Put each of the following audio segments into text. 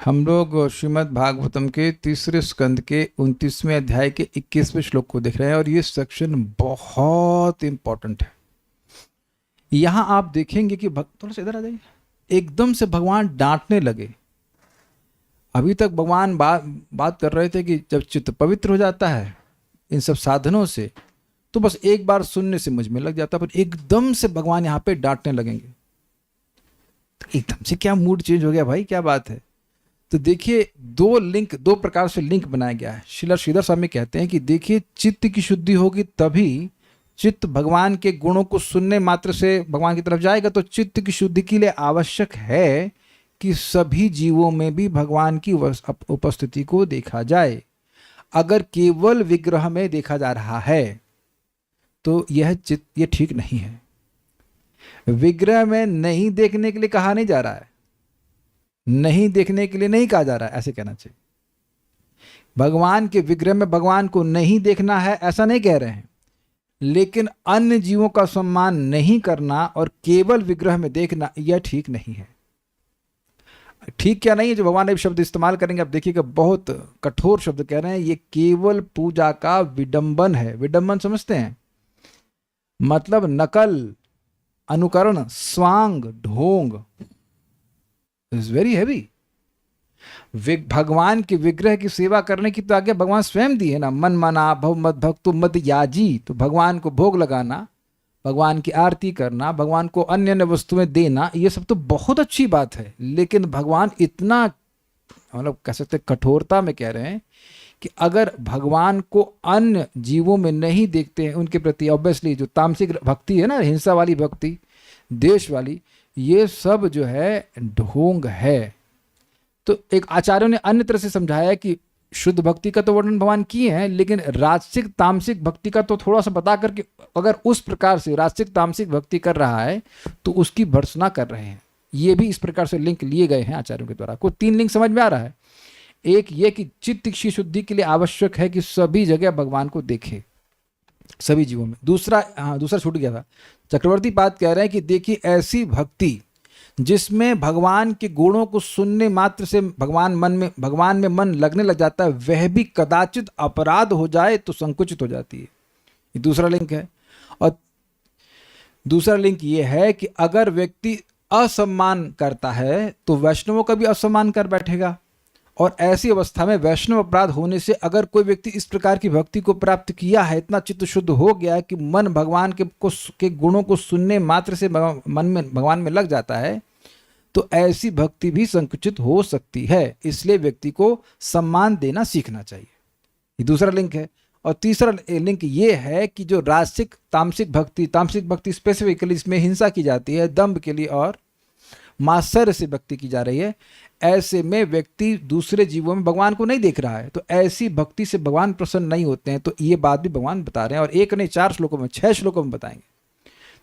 हम लोग श्रीमद् भागवतम के तीसरे स्कंद के 29वें अध्याय के 21वें श्लोक को देख रहे हैं और ये सेक्शन बहुत इंपॉर्टेंट है। यहाँ आप देखेंगे कि थोड़ा सा इधर आ जाइए, एकदम से भगवान डांटने लगे। अभी तक भगवान बात कर रहे थे कि जब चित्त पवित्र हो जाता है इन सब साधनों से तो बस एक बार सुनने से मुझ में लग जाता, पर एकदम से भगवान यहाँ पे डांटने लगेंगे तो एकदम से क्या मूड चेंज हो गया भाई, क्या बात है। तो देखिए दो प्रकार से लिंक बनाया गया है। श्रीधर स्वामी कहते हैं कि देखिए चित्त की शुद्धि होगी तभी चित्त भगवान के गुणों को सुनने मात्र से भगवान की तरफ जाएगा। तो चित्त की शुद्धि के लिए आवश्यक है कि सभी जीवों में भी भगवान की उपस्थिति को देखा जाए। अगर केवल विग्रह में देखा जा रहा है तो ये ठीक नहीं है। विग्रह में नहीं देखने के लिए कहा नहीं जा रहा है, नहीं देखने के लिए नहीं कहा जा रहा है, ऐसे कहना चाहिए। भगवान के विग्रह में भगवान को नहीं देखना है ऐसा नहीं कह रहे हैं, लेकिन अन्य जीवों का सम्मान नहीं करना और केवल विग्रह में देखना यह ठीक नहीं है। ठीक क्या नहीं है जो भगवान ने शब्द इस्तेमाल करेंगे, आप देखिएगा बहुत कठोर शब्द कह रहे हैं। ये केवल पूजा का विडंबन है। विडंबन समझते हैं, मतलब नकल, अनुकरण, स्वांग, ढोंग। Is very heavy. भगवान के विग्रह की सेवा करने की तो आज्ञा भगवान स्वयं दी है ना। मन मना भव मद भक्तु मद याजी, तो भगवान को भोग लगाना, भगवान की आरती करना, भगवान को अन्य अन्य वस्तुएं देना, ये सब तो बहुत अच्छी बात है। लेकिन भगवान इतना, मतलब कह सकते कठोरता में कह रहे हैं कि अगर भगवान को अन्य जीवों में नहीं देखते हैं, उनके प्रति ऑब्वियसली जो तामसिक भक्ति है ना, हिंसा वाली भक्ति, देश वाली, ये सब जो है ढोंग है। तो एक आचार्यों ने अन्य तरह से समझाया कि शुद्ध भक्ति का तो वर्णन भगवान किए हैं, लेकिन राजसिक तामसिक भक्ति का तो थोड़ा सा बता करके अगर उस प्रकार से राजसिक तामसिक भक्ति कर रहा है तो उसकी भर्त्सना कर रहे हैं। ये भी इस प्रकार से लिंक लिए गए हैं आचार्यों के द्वारा। को 3 लिंक समझ में आ रहा है। एक ये कि चित्त की शुद्धि के लिए आवश्यक है कि सभी जगह भगवान को देखे, सभी जीवों में। दूसरा छूट गया था। चक्रवर्ती पाद कह रहे हैं कि देखिए ऐसी भक्ति जिसमें भगवान के गुणों को सुनने मात्र से भगवान में मन लगने लग जाता है, वह भी कदाचित अपराध हो जाए तो संकुचित हो जाती है। ये दूसरा लिंक है। और दूसरा लिंक ये है कि अगर व्यक्ति असम्मान करता है तो वैष्णवों का भी असम्मान कर बैठेगा, और ऐसी अवस्था में वैष्णव अपराध होने से अगर कोई व्यक्ति इस प्रकार की भक्ति को प्राप्त किया है, इतना चित्त शुद्ध हो गया कि मन भगवान के गुणों को सुनने मात्र से मन में भगवान में लग जाता है, तो ऐसी भक्ति भी संकुचित हो सकती है। इसलिए व्यक्ति को सम्मान देना सीखना चाहिए। ये दूसरा लिंक है। और तीसरा लिंक ये है कि जो राजसिक तामसिक भक्ति स्पेसिफिकली इसमें हिंसा की जाती है, दंभ के लिए और मात्सर्य से भक्ति की जा रही है, ऐसे में व्यक्ति दूसरे जीवों में भगवान को नहीं देख रहा है, तो ऐसी भक्ति से भगवान प्रसन्न नहीं होते हैं। तो ये बात भी भगवान बता रहे हैं, और एक नहीं 4 श्लोकों में, 6 श्लोकों में बताएंगे।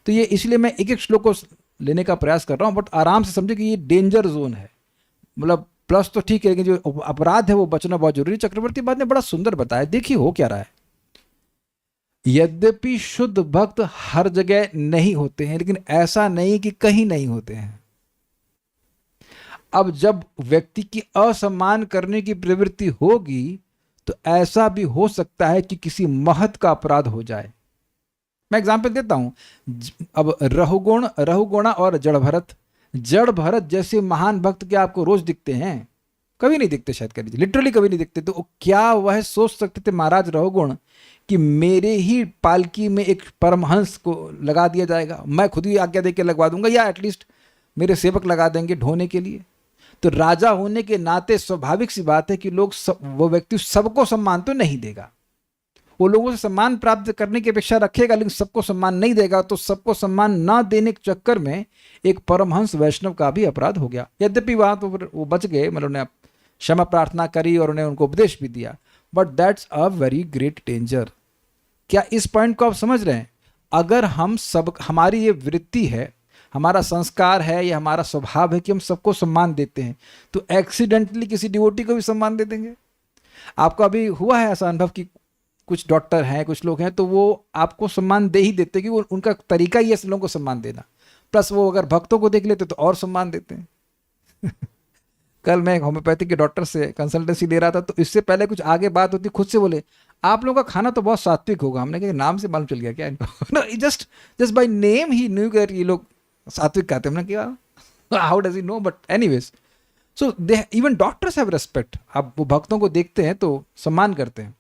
तो ये इसलिए मैं एक श्लोक को लेने का प्रयास कर रहा हूँ, बट आराम से समझे कि ये डेंजर जोन है। मतलब प्लस तो ठीक है, लेकिन जो अपराध है वो बचना बहुत जरूरी। चक्रवर्ती पाद ने बड़ा सुंदर बताया। देखिए हो क्या रहा है। यद्यपि शुद्ध भक्त हर जगह नहीं होते हैं, लेकिन ऐसा नहीं कि कहीं नहीं होते हैं। अब जब व्यक्ति की असम्मान करने की प्रवृत्ति होगी तो ऐसा भी हो सकता है कि किसी महत का अपराध हो जाए। मैं एग्जांपल देता हूं। अब रहुगुण और जड़ भरत जैसे महान भक्त क्या आपको रोज दिखते हैं? कभी नहीं दिखते, शायद कह लीजिए लिटरली कभी नहीं दिखते। तो क्या वह सोच सकते थे महाराज रहुगुण कि मेरे ही पालकी में एक परमहंस को लगा दिया जाएगा, मैं खुद ही आज्ञा देकर लगवा दूंगा, या एटलीस्ट मेरे सेवक लगा देंगे ढोने के लिए? तो राजा होने के नाते स्वाभाविक सी बात है कि वो व्यक्ति सबको सम्मान तो नहीं देगा। वो लोगों से सम्मान प्राप्त करने की अपेक्षा रखेगा, लेकिन सबको सम्मान नहीं देगा। तो सबको सम्मान ना देने के चक्कर में एक परमहंस वैष्णव का भी अपराध हो गया। यद्यपि वहां तो वो बच गए, मतलब उन्हें क्षमा प्रार्थना करी और उन्हें उनको उपदेश भी दिया, but that's a very great danger. क्या इस पॉइंट को आप समझ रहे हैं? अगर हमारी ये वृत्ति है, हमारा संस्कार है, या हमारा स्वभाव है कि हम सबको सम्मान देते हैं, तो एक्सीडेंटली किसी डिवोटी को भी सम्मान दे देंगे। आपको अभी हुआ है ऐसा अनुभव कि कुछ डॉक्टर हैं, कुछ लोग हैं, तो वो आपको सम्मान दे ही देते कि वो उनका तरीका ही है लोगों को सम्मान देना। प्लस वो अगर भक्तों को देख लेते तो और सम्मान देते हैं। कल मैं एक होम्योपैथिक के डॉक्टर से कंसल्टेंसी ले रहा था, तो इससे पहले कुछ आगे बात होती, खुद से बोले आप लोगों का खाना तो बहुत सात्विक होगा। हमने कहा नाम से मालूम चल गया क्या इनको? Just just by name he knew that ये लोग सात्विक खाते हैं। हमने कहा how does he know, but anyways so they even doctors have respect. आप वो भक्तों को देखते हैं तो सम्मान करते हैं।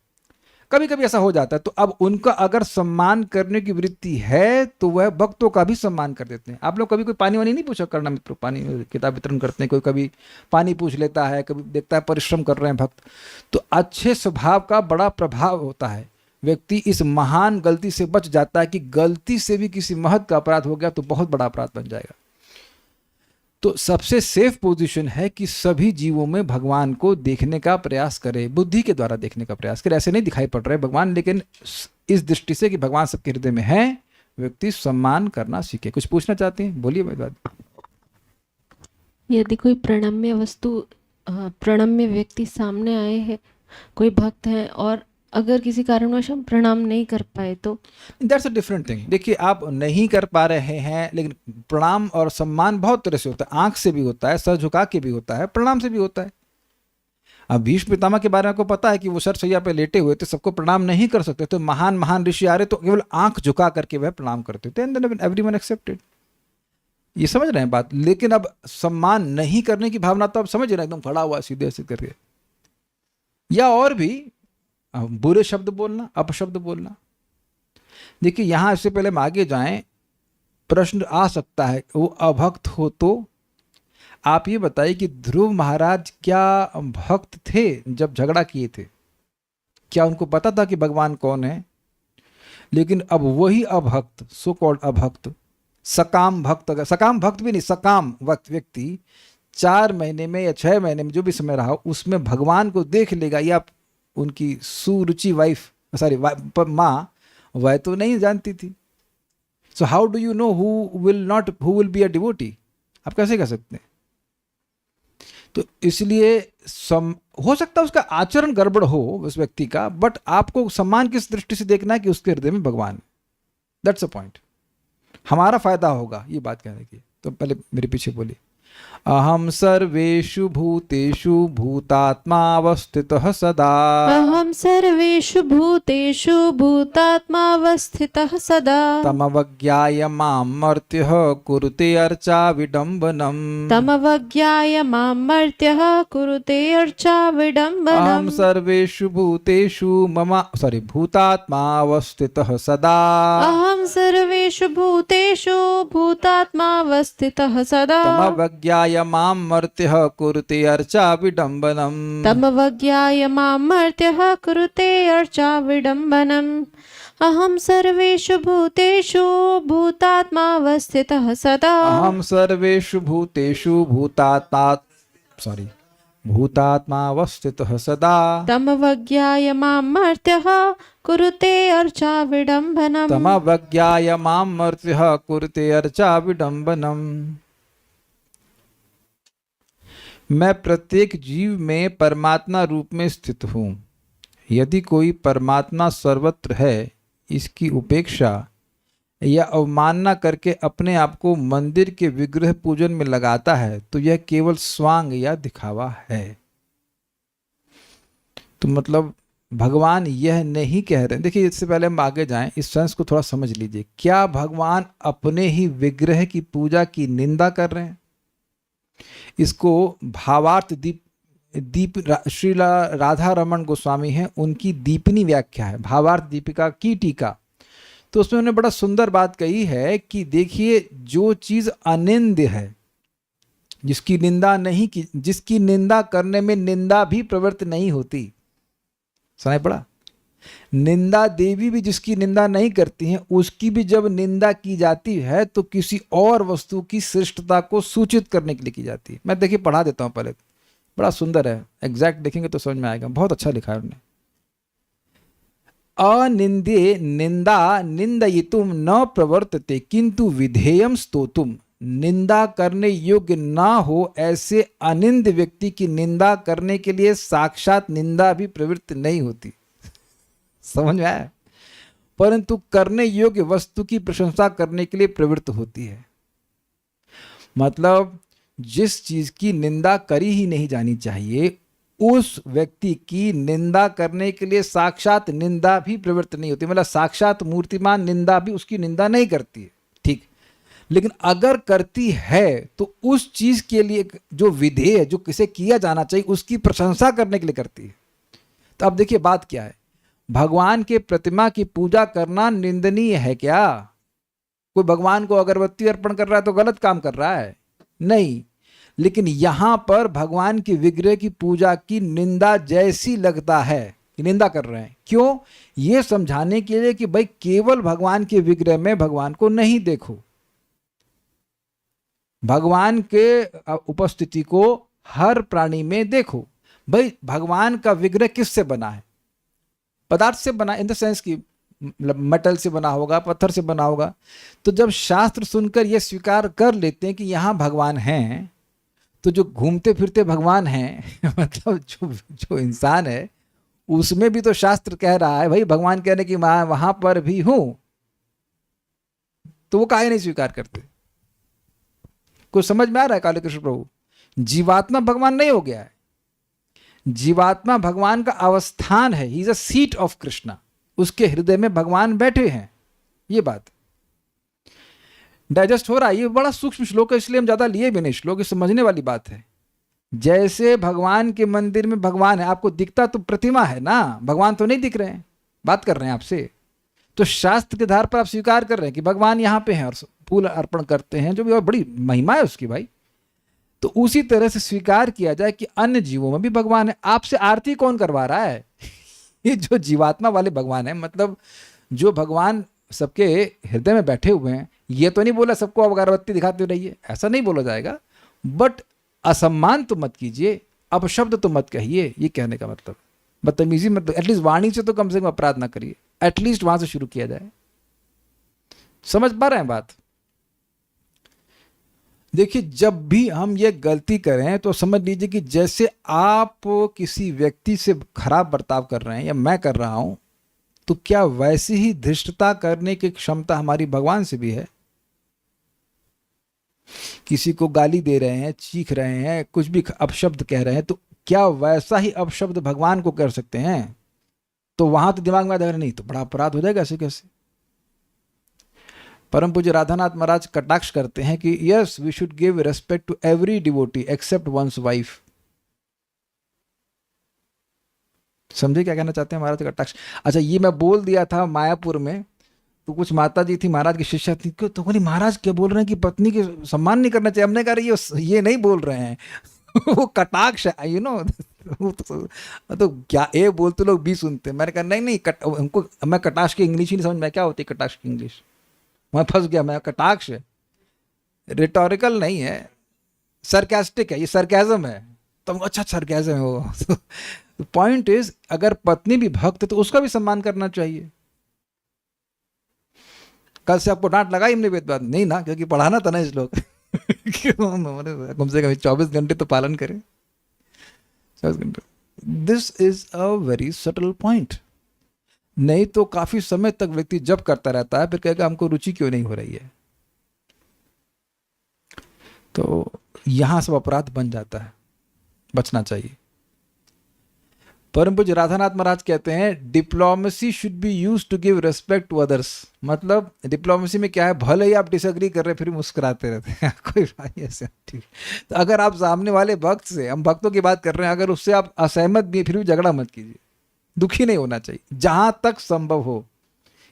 कभी कभी ऐसा हो जाता है, तो अब उनका अगर सम्मान करने की वृत्ति है तो वह भक्तों का भी सम्मान कर देते हैं। आप लोग कभी कोई पानी वानी नहीं पूछा करना मित्रों? पानी किताब वितरण करते हैं, कोई कभी पानी पूछ लेता है, कभी देखता है परिश्रम कर रहे हैं भक्त, तो अच्छे स्वभाव का बड़ा प्रभाव होता है। व्यक्ति इस महान गलती से बच जाता है कि गलती से भी किसी महत्व का अपराध हो गया तो बहुत बड़ा अपराध बन जाएगा। तो सबसे सेफ पोजीशन है कि सभी जीवों में भगवान को देखने का प्रयास करे, बुद्धि के द्वारा देखने का प्रयास करे। ऐसे नहीं दिखाई पड़ रहे भगवान, लेकिन इस दृष्टि से कि भगवान सबके हृदय में है, व्यक्ति सम्मान करना सीखे। कुछ पूछना चाहते हैं? बोलिए भाई बात। यदि कोई प्रणम्य वस्तु प्रणम्य व्यक्ति सामने आए हैं, कोई भक्त है, और अगर किसी कारणवश हम प्रणाम नहीं कर पाए तो दैट्स अ डिफरेंट थिंग। देखिए आप नहीं कर पा रहे हैं, लेकिन प्रणाम और सम्मान बहुत तरह से होता है। आंख से भी होता है, सर झुका के भी होता है, प्रणाम से भी होता है। अब भीष्म पितामह के बारे में आपको पता है कि वो सरसैया पे लेटे हुए थे, सबको प्रणाम नहीं कर सकते, तो महान महान ऋषि आ रहे तो केवल आंख झुका करके वह प्रणाम करते थे, एंड देन एवरीवन एक्सेप्टेड। ये समझ रहे हैं बात? लेकिन अब सम्मान नहीं करने की भावना तो आप समझ रहे हैं, एकदम खड़ा हुआ सीधे ऐसे करके, या और भी बुरे शब्द बोलना, अपशब्द बोलना। देखिए यहां इससे पहले हम आगे जाएं, प्रश्न आ सकता है वो अभक्त हो तो? आप ये बताइए कि ध्रुव महाराज क्या भक्त थे जब झगड़ा किए थे? क्या उनको पता था कि भगवान कौन है? लेकिन अब वही अभक्त, सो कॉल्ड अभक्त, सकाम भक्त, अगर सकाम भक्त भी नहीं, सकाम व्यक्ति 4 महीने में या 6 महीने में जो भी समय रहा उसमें भगवान को देख लेगा, या उनकी सुरुचि वाइफ, सॉरी माँ, वह तो नहीं जानती थी। So how do you know who will be a devotee? आप कैसे कह सकते हैं? तो इसलिए हो सकता है उसका आचरण गड़बड़ हो उस व्यक्ति का, बट आपको सम्मान किस दृष्टि से देखना है कि उसके हृदय में भगवान है। That's a point. हमारा फायदा होगा ये बात कहने की। तो पहले मेरे पीछे बोलिए, अहम सर्वेषु भूतेषु भूतात्मावस्थितः सदा। अहम सर्वेषु भूतेषु भूतात्मावस्थितः सदा। तमवज्ञाय मां मर्त्यः कुरुते अर्चा विडम्बनम्। तमवज्ञाय मां मर्त्यः कुरुते अर्चा विडम्बनम्। अहम सर्वेषु भूतेषु भूतात्मावस्थितः सदा। अहम सर्वेषु भूतेषु भूतात्मावस्थितः सदा। तमवज्ञाय मां मर्त्यः कुरुते अर्चा विडम्बनम्। तमवज्ञाय मां मर्त्यः कुरुते अर्चा विडम्बनम्। अहम सर्वेषु भूतेषु भूतात्मावस्थितः सदा। अहम सर्वेषु भूतेषु भूतात्मावस्थितः सदा। तमवज्ञाय मां मर्त्यः कुरुते अर्चा विडम्बनम्। तमवज्ञाय मां मर्त्यः कुरुते अर्चा विडम्बनम्। मैं प्रत्येक जीव में परमात्मा रूप में स्थित हूँ। यदि कोई परमात्मा सर्वत्र है इसकी उपेक्षा या अवमानना करके अपने आप को मंदिर के विग्रह पूजन में लगाता है तो यह केवल स्वांग या दिखावा है। तो मतलब भगवान यह नहीं कह रहे। देखिए इससे पहले हम आगे जाएं, इस सेंस को थोड़ा समझ लीजिए। क्या भगवान अपने ही विग्रह की पूजा की निंदा कर रहे हैं? इसको भावार्थ दीप श्रीला राधा रमन गोस्वामी हैं, उनकी दीपनी व्याख्या है भावार्थ दीपिका की टीका। तो उसमें उन्होंने बड़ा सुंदर बात कही है कि देखिए जो चीज अनिंद्य है, जिसकी निंदा नहीं की, जिसकी निंदा करने में निंदा भी प्रवृत्त नहीं होती, सुनाई पड़ा? निंदा देवी भी जिसकी निंदा नहीं करती हैं, उसकी भी जब निंदा की जाती है तो किसी और वस्तु की श्रेष्ठता को सूचित करने के लिए की जाती है। मैं देखिए पढ़ा देता हूं पहले, बड़ा सुंदर है, एग्जैक्ट देखेंगे तो समझ में आएगा, बहुत अच्छा लिखा है उन्होंने। अनिंदे निंदा निंदयितुम न प्रवर्तते किंतु विधेयम स्तोतुम। निंदा करने योग्य ना हो ऐसे अनिंद व्यक्ति की निंदा करने के लिए साक्षात निंदा भी प्रवृत्त नहीं होती। समझ में आया? परंतु करने योग्य वस्तु की प्रशंसा करने के लिए प्रवृत्त होती है। मतलब जिस चीज की निंदा करी ही नहीं जानी चाहिए, उस व्यक्ति की निंदा करने के लिए साक्षात निंदा भी प्रवृत्त नहीं होती, मतलब साक्षात मूर्तिमान निंदा भी उसकी निंदा नहीं करती है, ठीक। लेकिन अगर करती है तो उस चीज के लिए जो विधेय है, जो किसे किया जाना चाहिए, उसकी प्रशंसा करने के लिए करती है। तो अब देखिए बात क्या है, भगवान के प्रतिमा की पूजा करना निंदनीय है क्या? कोई भगवान को अगरबत्ती अर्पण कर रहा है तो गलत काम कर रहा है? नहीं। लेकिन यहां पर भगवान की विग्रह की पूजा की निंदा जैसी लगता है कि निंदा कर रहे हैं। क्यों? यह समझाने के लिए कि भाई केवल भगवान के विग्रह में भगवान को नहीं देखो, भगवान के उपस्थिति को हर प्राणी में देखो। भाई भगवान का विग्रह किससे बना है? पदार्थ से बना, इन द सेंस कि मतलब मेटल से बना होगा, पत्थर से बना होगा। तो जब शास्त्र सुनकर यह स्वीकार कर लेते हैं कि यहां भगवान हैं, तो जो घूमते फिरते भगवान हैं मतलब जो इंसान है उसमें भी तो शास्त्र कह रहा है भाई भगवान कहने की मैं वहां पर भी हूं, तो वो काहे नहीं स्वीकार करते? कुछ समझ में आ रहा है काले कृष्ण प्रभु? जीवात्मा भगवान नहीं हो गया है, जीवात्मा भगवान का अवस्थान है, he is a seat of Krishna, उसके हृदय में भगवान बैठे हैं। ये बात डाइजेस्ट हो रहा है। ये बड़ा सूक्ष्म श्लोक है, इसलिए हम ज्यादा लिए भी नहीं श्लोक, ये समझने वाली बात है। जैसे भगवान के मंदिर में भगवान है, आपको दिखता तो प्रतिमा है ना, भगवान तो नहीं दिख रहे हैं, बात कर रहे हैं आपसे। तो शास्त्र के आधार पर आप स्वीकार कर रहे हैं कि भगवान यहां पे हैं और फूल अर्पण करते हैं, जो भी और बड़ी महिमा है उसकी भाई। तो उसी तरह से स्वीकार किया जाए कि अन्य जीवों में भी भगवान है। आपसे आरती कौन करवा रहा है? ये जो जीवात्मा वाले भगवान है, मतलब जो भगवान सबके हृदय में बैठे हुए हैं, ये तो नहीं बोला सबको अगरबत्ती दिखाते रहिए, ऐसा नहीं बोला जाएगा। बट असम्मान तो मत कीजिए, अपशब्द तो मत कहिए, ये कहने का मतलब। बदतमीजी मत, एटलीस्ट वाणी से तो कम से कम अपराध ना करिए, एटलीस्ट वहां से शुरू किया जाए। समझ पा रहे हैं बात? देखिए जब भी हम ये गलती करें तो समझ लीजिए कि जैसे आप किसी व्यक्ति से खराब बर्ताव कर रहे हैं या मैं कर रहा हूं, तो क्या वैसी ही धृष्टता करने की क्षमता हमारी भगवान से भी है? किसी को गाली दे रहे हैं, चीख रहे हैं, कुछ भी अपशब्द कह रहे हैं, तो क्या वैसा ही अपशब्द भगवान को कर सकते हैं? तो वहां तो दिमाग में आ जाएगा नहीं तो बड़ा अपराध हो जाएगा, ऐसे कैसे? परम पूज्य राधानाथ महाराज कटाक्ष करते हैं कि yes we should give respect to every devotee except one's wife. समझे क्या कहना चाहते हैं महाराज कटाक्ष? अच्छा, ये मैं बोल दिया था मायापुर में, तो कुछ माता जी थी, महाराज की शिष्या थी, क्यों तो बोली महाराज क्या बोल रहे हैं कि पत्नी के सम्मान नहीं करना चाहिए। हमने कहा ये नहीं बोल रहे हैं वो कटाक्ष है, यू नो तो क्या ए बोलते लोग बी सुनते। मैंने कहा नहीं हमको, मैं कटाक्ष की इंग्लिश ही नहीं समझ में क्या होती है कटाक्ष की इंग्लिश, मैं फंस गया। मैं कटाक्ष है, रिटोरिकल नहीं है, सरकास्टिक है, ये सरकाजम है। तो अच्छा सरकाजम है वो पॉइंट इज अगर पत्नी भी भक्त है तो उसका भी सम्मान करना चाहिए। कल से आपको डांट लगाई हमने वेद बात नहीं ना, क्योंकि पढ़ाना था ना इस लोग कम से कम 24 घंटे तो पालन करें, 24 घंटे। This is a very subtle point. नहीं तो काफी समय तक व्यक्ति जब करता रहता है, फिर कहेगा हमको रुचि क्यों नहीं हो रही है। तो यहां सब अपराध बन जाता है, बचना चाहिए। परम पूज्य राधानाथ महाराज कहते हैं diplomacy should be used to give respect to others. मतलब डिप्लोमेसी में क्या है, भले ही आप डिसएग्री कर रहे हैं फिर मुस्कुराते रहते हैं कोई बात ऐसे ठीक। तो अगर आप सामने वाले भक्त से, हम भक्तों की बात कर रहे हैं, अगर उससे आप असहमत भी फिर भी झगड़ा मत कीजिए, दुखी नहीं होना चाहिए जहां तक संभव हो।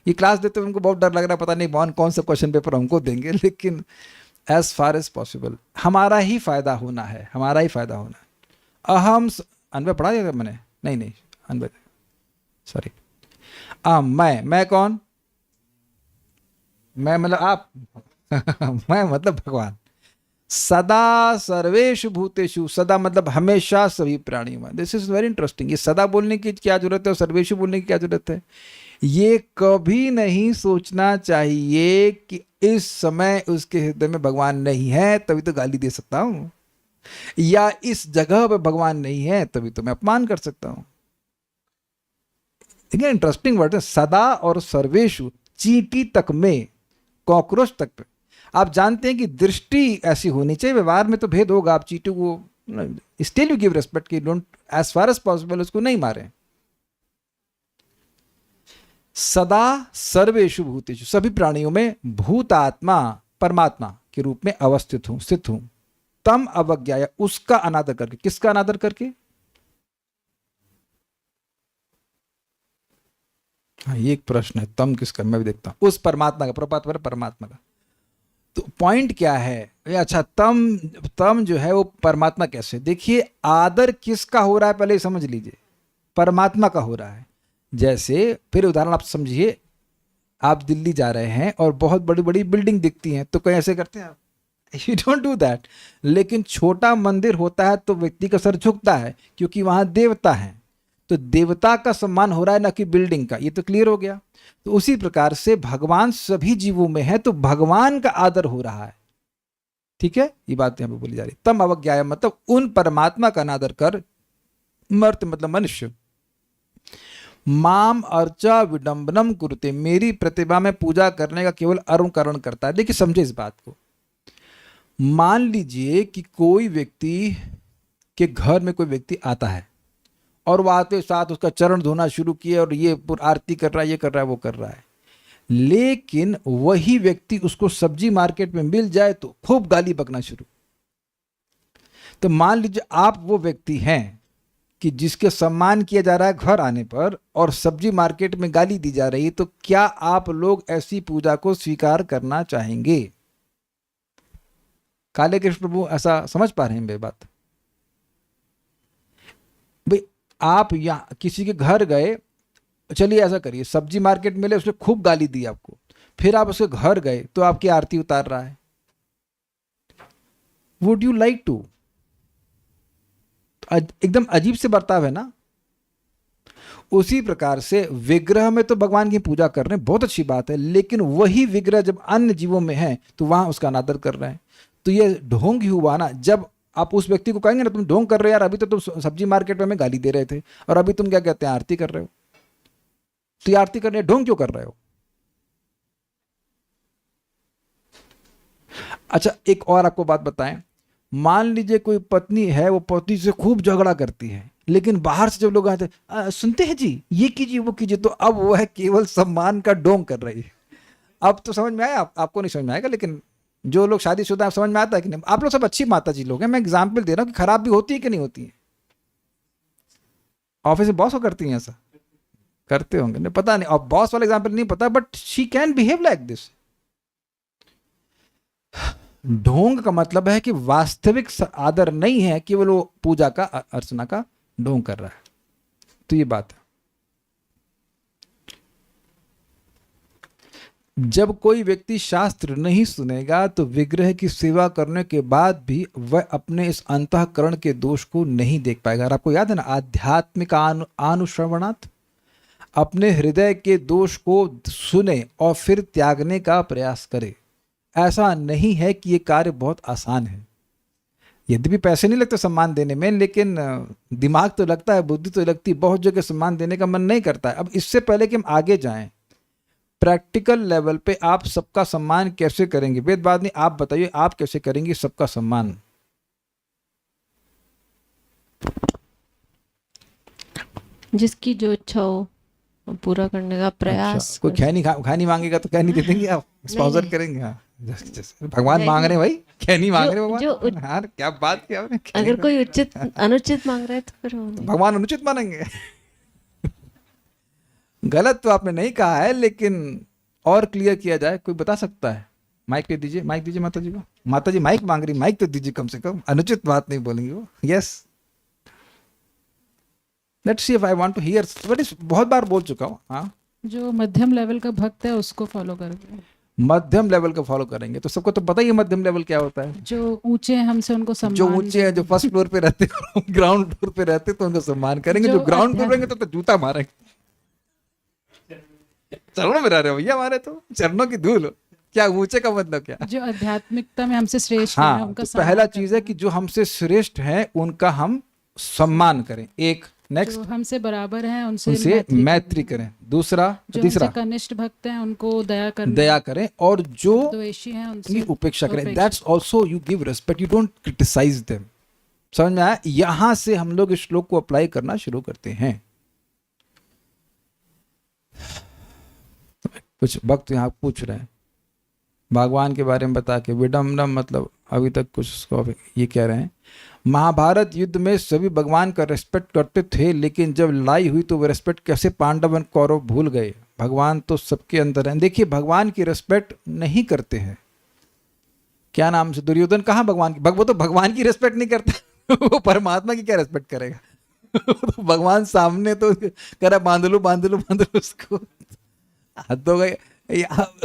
ये क्लास देते हुए हमको बहुत डर लग रहा है, पता नहीं भगवान कौन सा क्वेश्चन पेपर हमको देंगे, लेकिन एज फार एज पॉसिबल हमारा ही फायदा होना है, हमारा ही फायदा होना है। अहम अनवे पढ़ा दिया मैंने, नहीं अनवे सॉरी, मैं कौन? मैं मतलब आप मैं मतलब भगवान। सदा सर्वेषु भूतेषु, सदा मतलब हमेशा सभी प्राणियों में। This is very interesting. ये सदा बोलने की क्या जरूरत है और सर्वेषु बोलने की क्या जरूरत है? ये कभी नहीं सोचना चाहिए कि इस समय उसके हृदय में भगवान नहीं है तभी तो गाली दे सकता हूं, या इस जगह पे भगवान नहीं है तभी तो मैं अपमान कर सकता हूं। देखिए इंटरेस्टिंग वर्ड है, सदा और सर्वेषु, चींटी तक में, कॉकरोच तक पे। आप जानते हैं कि दृष्टि ऐसी होनी चाहिए। व्यवहार में तो भेद होगा, आप चींटू को स्टिल यू गिव रिस्पेक्ट कि don't as far as possible उसको नहीं मारें। सदा सर्वेषु भूतेषु, सभी प्राणियों में भूतात्मा परमात्मा के रूप में अवस्थित हूं, स्थित हूं। तम अवज्ञाया, उसका अनादर करके। किसका अनादर करके? हाँ, ये एक प्रश्न है, तम किसका, मैं भी देखता हूं। उस परमात्मा का, परमात्मा का। तो पॉइंट क्या है? अच्छा, तम जो है वो परमात्मा कैसे? देखिए, आदर किसका हो रहा है पहले समझ लीजिए। परमात्मा का हो रहा है। जैसे फिर उदाहरण आप समझिए, आप दिल्ली जा रहे हैं और बहुत बड़ी बड़ी बिल्डिंग दिखती हैं, तो कहीं ऐसे करते हैं आप? You don't do that. लेकिन छोटा मंदिर होता है तो व्यक्ति का सर झुकता है, क्योंकि वहां देवता है। तो देवता का सम्मान हो रहा है, ना कि बिल्डिंग का। ये तो क्लियर हो गया। तो उसी प्रकार से भगवान सभी जीवों में है, तो भगवान का आदर हो रहा है। ठीक है, ये बात यहां पे बोली जा रही। तम अवज्ञाया मतलब उन परमात्मा का अनादर कर। मर्त मतलब मनुष्य। माम अर्चा विडंबनम कुरुते, मेरी प्रतिभा में पूजा करने का केवल अनुकरण करता है। देखिए, समझे इस बात को। मान लीजिए कि कोई व्यक्ति के घर में कोई व्यक्ति आता है और वो आते साथ उसका चरण धोना शुरू किए और ये आरती कर रहा है, ये कर रहा है, वो कर रहा है। लेकिन वही व्यक्ति उसको सब्जी मार्केट में मिल जाए तो खूब गाली बकना शुरू। तो मान लीजिए आप वो व्यक्ति हैं कि जिसके सम्मान किया जा रहा है घर आने पर, और सब्जी मार्केट में गाली दी जा रही है, तो क्या आप लोग ऐसी पूजा को स्वीकार करना चाहेंगे? काले कृष्ण प्रभु ऐसा समझ पा रहे हैं मेरी बात? भाई, आप यहां किसी के घर गए, चलिए ऐसा करिए, सब्जी मार्केट मिले, उसने खूब गाली दी आपको, फिर आप उसके घर गए तो आपकी आरती उतार रहा है। Would you like to? एकदम अजीब से बर्ताव है ना। उसी प्रकार से विग्रह में तो भगवान की पूजा कर रहे हैं, बहुत अच्छी बात है, लेकिन वही विग्रह जब अन्य जीवों में है तो वहां उसका अनादर कर रहे हैं। तो ये ढोंग ही हुआ ना। जब आप उस व्यक्ति को कहेंगे ना, तुम ढोंग कर रहे हो यार, अभी तो तुम सब्जी मार्केट में हमें गाली दे रहे थे और अभी तुम क्या कहते हैं, आरती कर रहे हो। तो ये आरती करने ढोंग क्यों कर रहे हो? अच्छा, एक और आपको बात बताएं। मान लीजिए कोई पत्नी है, वो पति से खूब झगड़ा करती है, लेकिन बाहर से जब लोग आते हैं, सुनते हैं जी, ये कीजिए वो कीजिए, तो अब वो है केवल सम्मान का ढोंग कर रही है। अब तो समझ में आया? आपको नहीं समझ में आएगा, लेकिन जो लोग शादीशुदा समझ में आता है कि नहीं? आप लोग सब अच्छी माता जी लोग हैं, मैं एग्जाम्पल दे रहा हूँ कि खराब भी होती है कि नहीं होती है। ऑफिस में बॉस हो करती हैं ऐसा? करते होंगे, नहीं पता नहीं, अब बॉस वाला एग्जाम्पल नहीं पता, but she can behave like this. ढोंग का मतलब है कि वास्तविक आदर नहीं है, केवल वो पूजा का अर्चना का ढोंग कर रहा है। तो ये बात है। जब कोई व्यक्ति शास्त्र नहीं सुनेगा तो विग्रह की सेवा करने के बाद भी वह अपने इस अंतःकरण के दोष को नहीं देख पाएगा। और आपको याद है ना, आध्यात्मिक अनुश्रवणात्, अपने हृदय के दोष को सुने और फिर त्यागने का प्रयास करे। ऐसा नहीं है कि ये कार्य बहुत आसान है। यद्यपि पैसे नहीं लगते सम्मान देने में, लेकिन दिमाग तो लगता है, बुद्धि तो लगती है। बहुत जगह सम्मान देने का मन नहीं करता है। अब इससे पहले कि हम आगे जाएं, प्रैक्टिकल लेवल पे आप सबका सम्मान कैसे करेंगे? वेद बात नहीं, आप बताइए, आप कैसे करेंगे सबका सम्मान? जिसकी जो इच्छा हो वो पूरा करने का प्रयास। अच्छा, कोई खैनी मांगेगा तो खैनी दे देंगे, आप स्पॉन्सर करेंगे। हाँ, भगवान मांग रहे भाई, खैनी मांग रहे भगवान। यार क्या बात किया आपने। अगर कोई उचित अनुचित मांग रहा है तो फिर भगवान अनुचित मानेंगे? गलत तो आपने नहीं कहा है, लेकिन और क्लियर किया जाए, कोई बता सकता है? माइक पे दीजिए, माइक दीजिए माता जी को। माता जी माइक मांग रही, माइक तो दीजिए कम से कम। अनुचित बात नहीं बोलेंगे वो। Yes, let's see if I want to hear. बहुत बार बोल चुका हूँ। हाँ, जो मध्यम लेवल का भक्त है उसको फॉलो करेंगे। मध्यम लेवल का फॉलो करेंगे तो सबको तो पता ही है मध्यम लेवल क्या होता है। जो ऊंचे हैं हमसे उनको सम्मान, जो ऊंचे हैं, जो फर्स्ट फ्लोर पे रहते हैं, ग्राउंड फ्लोर पे रहते तो उनको सम्मान करेंगे। जो ग्राउंड फ्लोर रहेंगे तो जूता मारेंगे। चरणों में रह रहे हो भैया हमारे, तो चरणों की धूल। क्या ऊंचे का मतलब क्या? जो आध्यात्मिकता में हमसे श्रेष्ठ है हाँ, उनका तो पहला चीज है कि जो हमसे श्रेष्ठ है उनका हम सम्मान करें, एक। नेक्स्ट, जो हमसे बराबर हैं उनसे उनसे मैत्री करें। दूसरा, जो तीसरा, हमसे कनिष्ठ भक्त हैं उनको दया करना, दया करें, और जो द्वेषी हैं की उनसे उपेक्षा करें। उपेक्षा। That's also you give respect, you don't criticise them. समझ में आया? यहां से हम लोग इस श्लोक को अप्लाई करना शुरू करते हैं। कुछ भक्त यहाँ पूछ रहे हैं भगवान के बारे में बता के, विडम्बना मतलब अभी तक कुछ उसको ये कह रहे हैं, महाभारत युद्ध में सभी भगवान का रेस्पेक्ट करते थे, लेकिन जब लड़ाई हुई तो वो रेस्पेक्ट कैसे पांडव और कौरव भूल गए? भगवान तो सबके अंदर हैं। देखिए, भगवान की रेस्पेक्ट नहीं करते हैं। क्या नाम से, दुर्योधन कहाँ भगवान की, वो तो भगवान की रेस्पेक्ट नहीं करता वो परमात्मा की क्या रेस्पेक्ट करेगा तो भगवान सामने तो कह रहा बांध लो बांध लो बांध लो उसको। हद हो गई।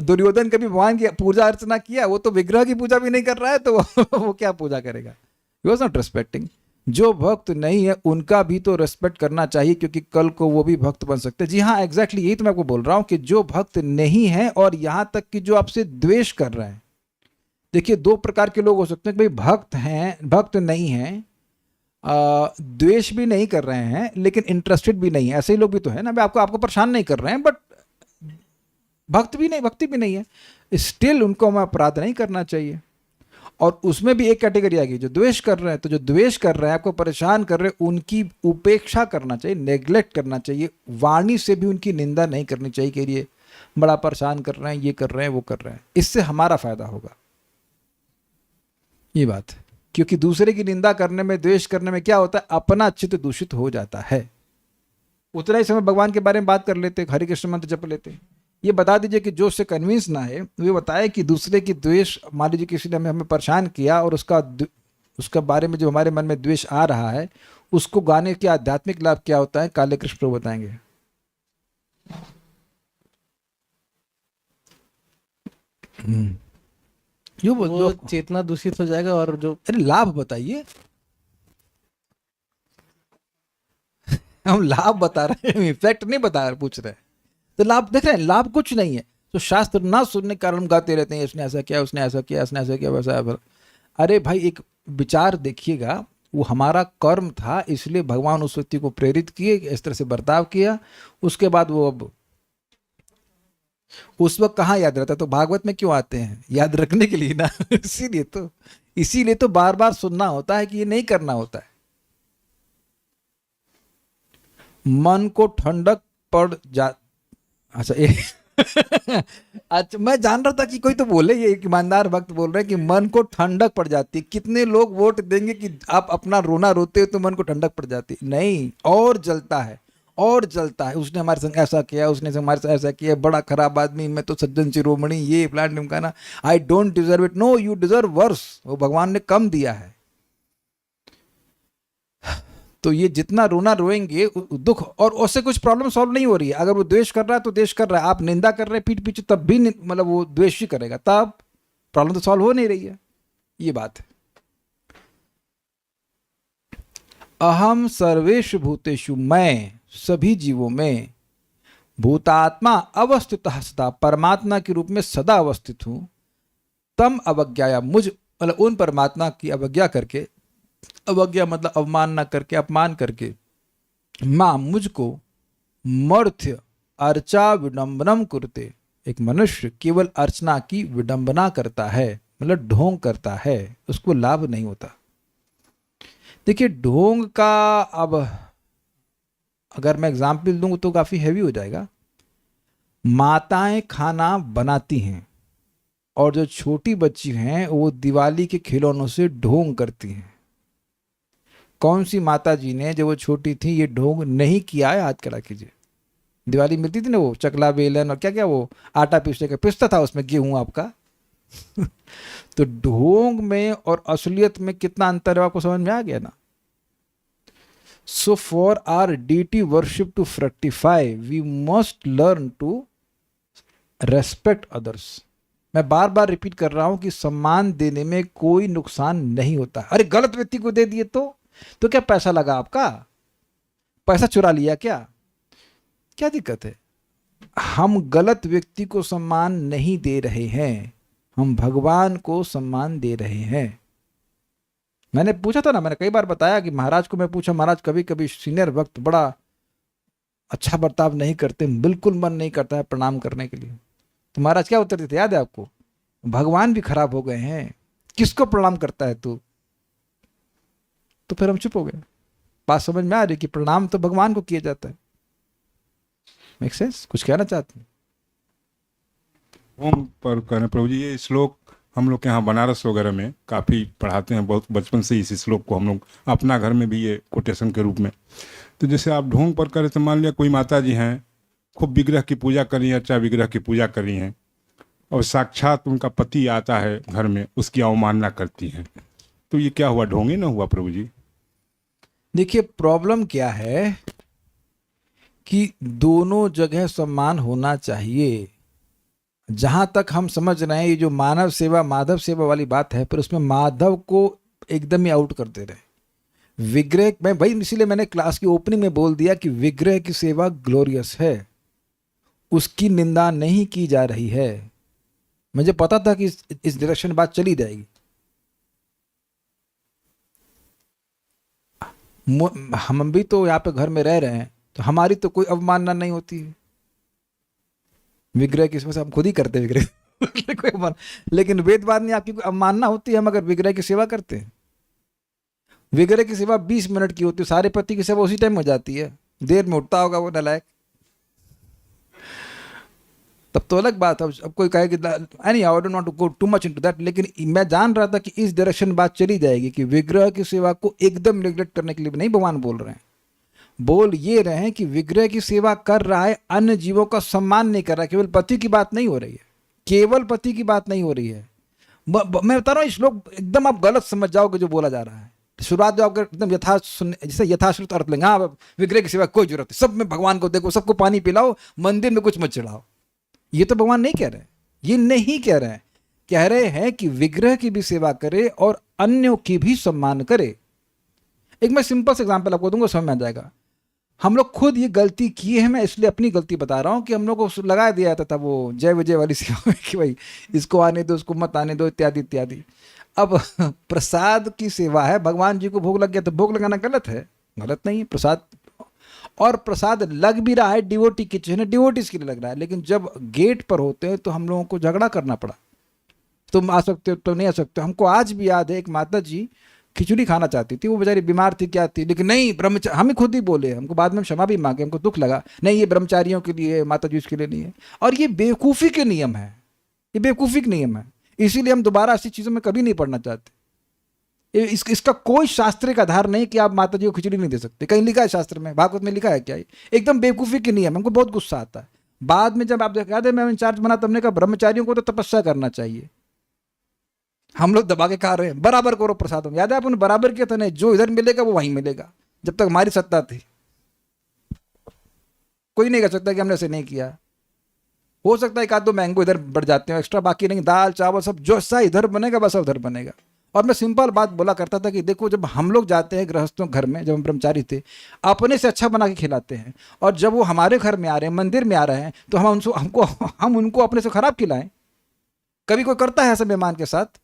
दुर्योधन कभी भगवान की पूजा अर्चना किया? वो तो विग्रह की पूजा भी नहीं कर रहा है, तो वो क्या पूजा करेगा? He was not respecting. जो भक्त नहीं है उनका भी तो रेस्पेक्ट करना चाहिए, क्योंकि कल को वो भी भक्त बन सकते हैं। जी हाँ, एग्जैक्टली यही तो मैं आपको बोल रहा हूं कि जो भक्त नहीं है और यहां तक कि जो आपसे द्वेष कर रहे हैं। देखिए, दो प्रकार के लोग हो सकते हैं, भाई भक्त हैं, भक्त नहीं हैं, द्वेष भी नहीं कर रहे हैं, लेकिन इंटरेस्टेड भी नहीं है। ऐसे ही लोग भी तो है ना। मैं आपको परेशान नहीं कर रहे हैं, बट भक्ति भी नहीं है, स्टिल उनको हमें अपराध नहीं करना चाहिए। और उसमें भी एक कैटेगरी आ गई जो द्वेष कर रहे हैं। तो जो द्वेष कर रहे हैं, आपको परेशान कर रहे हैं, उनकी उपेक्षा करना चाहिए, नेग्लेक्ट करना चाहिए। वाणी से भी उनकी निंदा नहीं करनी चाहिए कि ये बड़ा परेशान कर रहे हैं, ये कर रहे हैं, वो कर रहे हैं। इससे हमारा फायदा होगा, ये बात है। क्योंकि दूसरे की निंदा करने में, द्वेष करने में क्या होता है, अपना चित्त दूषित हो जाता है। उतना ही समय भगवान के बारे में बात कर लेते, हरे कृष्ण मंत्र जप लेते। ये बता दीजिए कि जो उससे कन्विंस ना है, वो बताए कि दूसरे की द्वेष, मान लीजिए किसी ने हमें परेशान किया और उसका बारे में जो हमारे मन में द्वेष आ रहा है, उसको गाने के आध्यात्मिक लाभ क्या होता है, काले कृष्ण प्रभु बताएंगे। वो चेतना दूषित हो जाएगा। और जो अरे लाभ बताइए हम लाभ बता रहे हैं, इफेक्ट नहीं बता रहे, पूछ रहे हैं। तो लाभ देख रहे हैं, लाभ कुछ नहीं है। तो शास्त्र ना सुनने के कारण हम गाते रहते हैं, इसने ऐसा किया, उसने ऐसा किया, उसने ऐसा किया, वैसा। अरे भाई, एक विचार देखिएगा, वो हमारा कर्म था, इसलिए भगवान उस व्यक्ति को प्रेरित किए, इस तरह से बर्ताव किया। उसके बाद वो अब उस वक्त कहाँ याद रहता? तो भागवत में क्यों आते हैं? याद रखने के लिए ना इसीलिए तो बार बार सुनना होता है कि ये नहीं करना होता है। मन को ठंडक पड़ जा, अच्छा अच्छा, मैं जान रहा था कि कोई तो बोले, ये एक ईमानदार भक्त बोल रहे हैं कि मन को ठंडक पड़ जाती है। कितने लोग वोट देंगे कि आप अपना रोना रोते हो तो मन को ठंडक पड़ जाती? नहीं, और जलता है, और जलता है। उसने हमारे संग ऐसा किया, उसने हमारे साथ ऐसा किया, बड़ा खराब आदमी, मैं तो सज्जन शिरोमणि, ये प्लान का ना, I don't deserve it. No, you deserve worse. वो भगवान ने कम दिया है। तो ये जितना रोना रोएंगे दुख, और उससे कुछ प्रॉब्लम सॉल्व नहीं हो रही है। अगर वो द्वेष कर रहा है तो द्वेष कर रहा है, आप निंदा कर रहे हैं पीठ पीछे, तब भी मतलब वो द्वेष ही करेगा, तब प्रॉब्लम तो सॉल्व हो नहीं रही है। ये बात है। अहम सर्वेषु भूतेषु, मैं सभी जीवों में, भूतात्मा अवस्थितः सदा, परमात्मा के रूप में सदा अवस्थित हूं। तम अवज्ञाया, मुझ मतलब उन परमात्मा की अवज्ञा करके, अवज्ञा मतलब अवमानना करके, अपमान करके, मां मुझको, मर्त्य अर्चा विडंबनम कुरुते, एक मनुष्य केवल अर्चना की विडंबना करता है, मतलब ढोंग करता है, उसको लाभ नहीं होता। देखिए, ढोंग का अब अगर मैं एग्जाम्पल दूं तो काफी हैवी हो जाएगा। माताएं खाना बनाती हैं और जो छोटी बच्ची हैं वो दिवाली के खिलौनों से ढोंग करती हैं। कौन सी माता जी ने जब वो छोटी थी ये ढोंग नहीं किया है? हाथ खड़ा कीजिए। दिवाली मिलती थी ना, वो चकला बेलन और क्या क्या, वो आटा पीसने का पिसता था उसमें गेहूं आपका तो ढोंग में और असलियत में कितना अंतर है, आपको समझ में आ गया ना? So for our deity worship to fructify, we must learn to respect others. मैं बार बार रिपीट कर रहा हूं कि सम्मान देने में कोई नुकसान नहीं होता। अरे गलत व्यक्ति को दे दिए तो क्या पैसा लगा आपका? पैसा चुरा लिया क्या दिक्कत है? हम गलत व्यक्ति को सम्मान नहीं दे रहे हैं, हम भगवान को सम्मान दे रहे हैं। मैंने पूछा था ना, मैंने कई बार बताया कि महाराज को मैं पूछा, महाराज कभी कभी सीनियर भक्त बड़ा अच्छा बर्ताव नहीं करते, बिल्कुल मन नहीं करता है प्रणाम करने के लिए। तो महाराज क्या उत्तर देते याद है आपको? भगवान भी खराब हो गए हैं, किसको प्रणाम करता है तू? तो फिर हम चुप हो गए। बात समझ में आ रही कि प्रणाम तो भगवान को किया जाता है। Make sense? कुछ कहना चाहते हैं? होम पर करें प्रभु जी, ये श्लोक हम लोग के यहाँ बनारस वगैरह में काफ़ी पढ़ाते हैं, बहुत बचपन से इस श्लोक को हम लोग अपना घर में भी ये कोटेशन के रूप में। तो जैसे आप ढोंग पर करें तो मान लिया कोई माता जी हैं, खूब विग्रह की पूजा कर रही हैं, अच्छा विग्रह की पूजा कर रही हैं, और साक्षात उनका पति आता है घर में, उसकी अवमानना करती हैं, तो ये क्या हुआ? ढोंग ही ना हुआ प्रभु जी? देखिए प्रॉब्लम क्या है कि दोनों जगह सम्मान होना चाहिए। जहां तक हम समझ रहे हैं ये जो मानव सेवा माधव सेवा वाली बात है, पर उसमें माधव को एकदम ही आउट कर दे रहे। विग्रह में भाई, इसीलिए मैंने क्लास की ओपनिंग में बोल दिया कि विग्रह की सेवा ग्लोरियस है, उसकी निंदा नहीं की जा रही है। मुझे पता था कि इस डायरेक्शन बात चली जाएगी। हम भी तो यहाँ पे घर में रह रहे हैं, तो हमारी तो कोई अवमानना नहीं होती है। विग्रह की सेवा हम खुद ही करते हैं, विग्रह कोई अवमान, लेकिन वेदवाद में आपकी कोई अवमानना होती है हम अगर विग्रह की सेवा करते हैं? विग्रह की सेवा 20 मिनट की होती है, सारे पति की सेवा उसी टाइम हो जाती है। देर में उठता होगा वो नालायक, तब तो अलग बात है। अब कोई कहे कि any I don't want to go too much into that, लेकिन मैं जान रहा था कि इस डायरेक्शन बात चली जाएगी कि विग्रह की सेवा को एकदम निग्लेक्ट करने के लिए नहीं भगवान बोल रहे हैं। बोल ये रहे हैं कि विग्रह की सेवा कर रहा है, अन्य जीवों का सम्मान नहीं कर रहा है। केवल पति की बात नहीं हो रही है, केवल पति की बात नहीं हो रही है। मैं बता रहा हूँ, श्लोक एकदम आप गलत समझ जाओगे जो बोला जा रहा है। शुरुआत जो आप एकदम जैसे यथाश्रुत अर्थ लेंगे, हाँ विग्रह की सेवा कोई जरूरत नहीं, सब में भगवान को देखो, सबको पानी पिलाओ, मंदिर में कुछ मत चढ़ाओ, ये तो भगवान नहीं कह रहे। ये नहीं कह रहे हैं, कह रहे हैं कि विग्रह की भी सेवा करे और अन्यों की भी सम्मान करे। एक मैं सिंपल से एग्जांपल आपको दूंगा, समझ में आ जाएगा। हम लोग खुद ये गलती किए हैं, मैं इसलिए अपनी गलती बता रहा हूँ कि हम लोग को लगा दिया जाता था वो जय विजय वाली सेवा में कि भाई इसको आने दो, उसको मत आने दो, इत्यादि इत्यादि। अब प्रसाद की सेवा है, भगवान जी को भोग लग गया तो भोग लगाना गलत है? गलत नहीं है प्रसाद, और प्रसाद लग भी रहा है डिवोटी किचन है, डिवोटीज के लिए लग रहा है, लेकिन जब गेट पर होते हैं तो हम लोगों को झगड़ा करना पड़ा, तुम आ सकते हो तो नहीं आ सकते। हमको आज भी याद है, एक माता जी खिचड़ी खाना चाहती थी, वो बेचारी बीमार थी क्या थी, लेकिन नहीं ब्रह्मचारी, हम ही खुद ही बोले, हमको बाद में क्षमा भी मांगे, हमको दुख लगा, नहीं ये ब्रह्मचारियों के लिए, माता जी उसके लिए नहीं है। और ये बेवकूफ़ी के नियम है, ये बेवकूफ़ी के नियम है, इसीलिए हम दोबारा ऐसी चीज़ों में कभी नहीं पढ़ना चाहते। इसका कोई शास्त्र का आधार नहीं कि आप माता जी को खिचड़ी नहीं दे सकते। कहीं लिखा है शास्त्र में, भागवत में लिखा है क्या? एकदम बेवकूफ़ी के नियम। हमको बहुत गुस्सा आता है बाद में जब आप याद है मैं इंचार्ज बना, तुमने कहा ब्रह्मचारियों को तो तपस्या करना चाहिए, हम लोग दबा के खा रहे हैं, बराबर करो प्रसाद। याद है आपने बराबर किया था? नहीं, जो इधर मिलेगा वो वहीं मिलेगा। जब तक हमारी सत्ता थी कोई नहीं कह सकता कि हमने ऐसे नहीं किया। हो सकता है एक आध दो मैंगो इधर बढ़ जाते हैं एक्स्ट्रा, बाकी नहीं, दाल चावल सब जो सा इधर बनेगा बस उधर बनेगा। और मैं सिंपल बात बोला करता था कि देखो जब हम लोग जाते हैं गृहस्थों घर में, जब हम ब्रह्मचारी थे, अपने से अच्छा बना के खिलाते हैं, और जब वो हमारे घर में आ रहे हैं, मंदिर में आ रहे हैं, तो हम उनको अपने से खराब खिलाएं? कभी कोई करता है ऐसा मेहमान के साथ?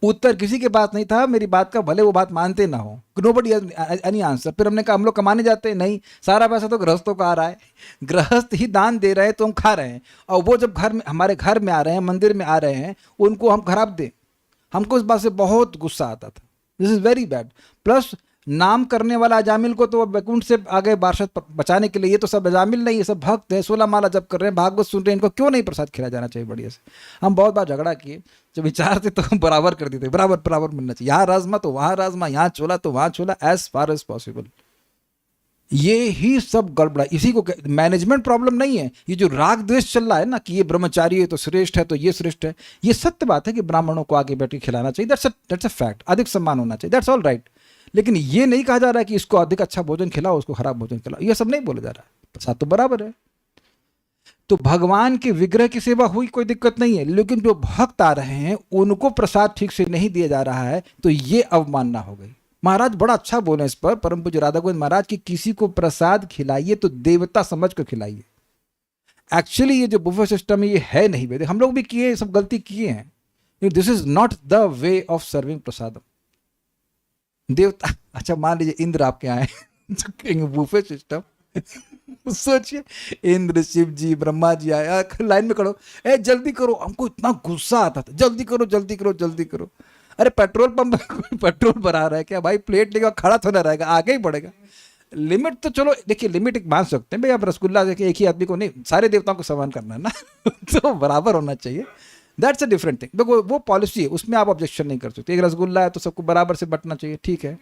उत्तर किसी के पास नहीं था मेरी बात का, भले वो बात मानते ना हो। Nobody any answer. फिर हमने कहा हम लोग कमाने जाते हैं, नहीं, सारा पैसा तो गृहस्थों का आ रहा है, गृहस्थ ही दान दे रहे हैं तो हम खा रहे हैं, और वो जब घर में हमारे घर में आ रहे हैं, मंदिर में आ रहे हैं, उनको हम खराब दें। हमको इस बात से बहुत गुस्सा आता था। This is very bad. Plus नाम करने वाला अजामिल को तो वैकुंठ से आगे पार्षद बचाने के लिए, ये तो सब अजामिल नहीं, ये सब भक्त है, 16 माला जब कर रहे हैं, भागवत सुन रहे हैं, इनको क्यों नहीं प्रसाद खिलाया जाना चाहिए बढ़िया से? हम बहुत बार झगड़ा किए, जब विचार थे तो हम बराबर कर देते, बराबर बराबर मिलना चाहिए, यहाँ राजमा तो वहाँ राजमा, यहाँ छोला तो वहाँ छोला, एज फार एज पॉसिबल। ये ही सब गड़बड़ा। इसी को मैनेजमेंट प्रॉब्लम नहीं है, ये जो राग द्वेष चल रहा है ना कि ये ब्रह्मचारी है तो श्रेष्ठ है, तो ये श्रेष्ठ है, ये सत्य बात है कि ब्राह्मणों को आगे बैठ के खिलाना चाहिए, दैट्स अ फैक्ट, अधिक सम्मान होना चाहिए, दैट्स ऑल राइट। लेकिन ये नहीं कहा जा रहा है कि इसको अधिक अच्छा भोजन खिलाओ, उसको खराब भोजन खिलाओ, ये सब नहीं बोला जा रहा है, प्रसाद तो बराबर है। तो भगवान के विग्रह की सेवा हुई, कोई दिक्कत नहीं है, लेकिन जो भक्त आ रहे हैं उनको प्रसाद ठीक से नहीं दिया जा रहा है, तो ये अवमानना हो गई। महाराज बड़ा अच्छा बोले इस पर, परम पूज्य राधा गोविंद महाराज की किसी को प्रसाद खिलाइए तो देवता समझ कर खिलाइए। एक्चुअली ये जो बुफे सिस्टम है ये है नहीं वेद, हम लोग भी किए, सब गलती किए हैं। This is not the way of serving prasadam. देवता, अच्छा मान लीजिए इंद्र आपके आए तो कहेंगे बुफे सिस्टम। सोचिए इंद्र, शिव जी, ब्रह्मा जी आया, लाइन में खड़ो, ए जल्दी करो, हमको इतना गुस्सा आता था, जल्दी करो जल्दी करो जल्दी करो। अरे पेट्रोल पंप कोई पेट्रोल भरा रहा है क्या भाई? प्लेट लेके खड़ा थोड़ा रहेगा, आगे ही बढ़ेगा। लिमिट तो चलो देखिए, लिमिट एक मान सकते हैं भाई, आप रसगुल्ला देखिए एक ही आदमी को नहीं, सारे देवताओं को सम्मान करना है ना तो बराबर होना चाहिए। That's a different thing. देखो वो पॉलिसी है, उसमें आप ऑब्जेक्शन नहीं कर सकते। एक रसगुल्ला है तो सबको बराबर से बंटना चाहिए, ठीक है।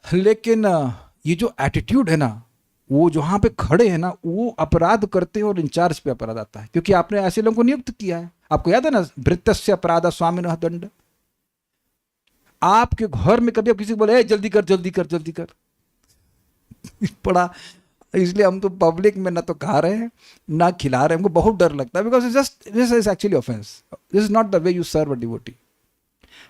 लेकिन ये जो एटीट्यूड है ना, वो जहां पे खड़े हैं ना, वो अपराध करते हैं और इंचार्ज पे अपराध आता है, क्योंकि आपने ऐसे लोगों को नियुक्त किया है। आपको याद है ना, भृत्यस्य अपराध स्वामिनः दंड। आपके घर में कभी आप किसी को बोले जल्दी कर जल्दी कर जल्दी कर पड़ा, इसलिए हम तो पब्लिक में ना तो खा रहे हैं ना खिला रहे हैं, हमको बहुत डर लगता है, because just this is actually offence, this is not the way you serve a devotee.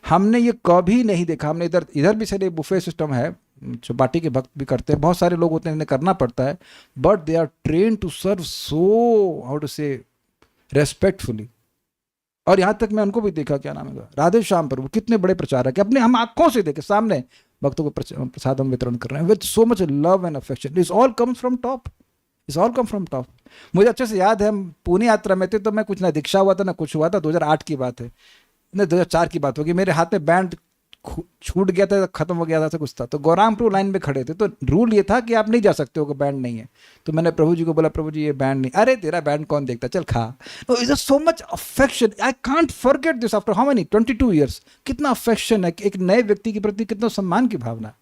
हमने ये कभी नहीं देखा। हमने इधर इधर भी सारे बुफे सिस्टम है, चौपाटी के भक्त भी करते हैं, बहुत सारे लोग होते हैं, इन्हें करना पड़ता है, but they are train to serve so how to say respectfully. और यहाँ तक मैं उनको भी देखा, क्या नाम है, राधे श्याम प्रभु कितने बड़े प्रचारक है, अपने हम आंखों से देखे सामने भक्तों को प्रसाद हम वितरण कर रहे हैं with so much love and affection. This all comes from top, it's all come from top. मुझे अच्छे से याद है, हम पुणे यात्रा में थे, तो मैं कुछ ना दीक्षा हुआ था ना कुछ हुआ था, 2008 की बात है, नहीं 2004 की बात होगी। मेरे हाथ में बैंड छूट गया था, खत्म हो गया था, कुछ था, तो गौरामपुर लाइन में खड़े थे, तो रूल ये था कि आप नहीं जा सकते हो, बैंड नहीं है। तो मैंने प्रभु जी को बोला, प्रभु जी ये बैंड नहीं। अरे तेरा बैंड कौन देखता, चल खा। Is so much affection, I can't forget this after how many 22 years. कितना अफेक्शन है, एक नए व्यक्ति के प्रति कितना सम्मान की भावना।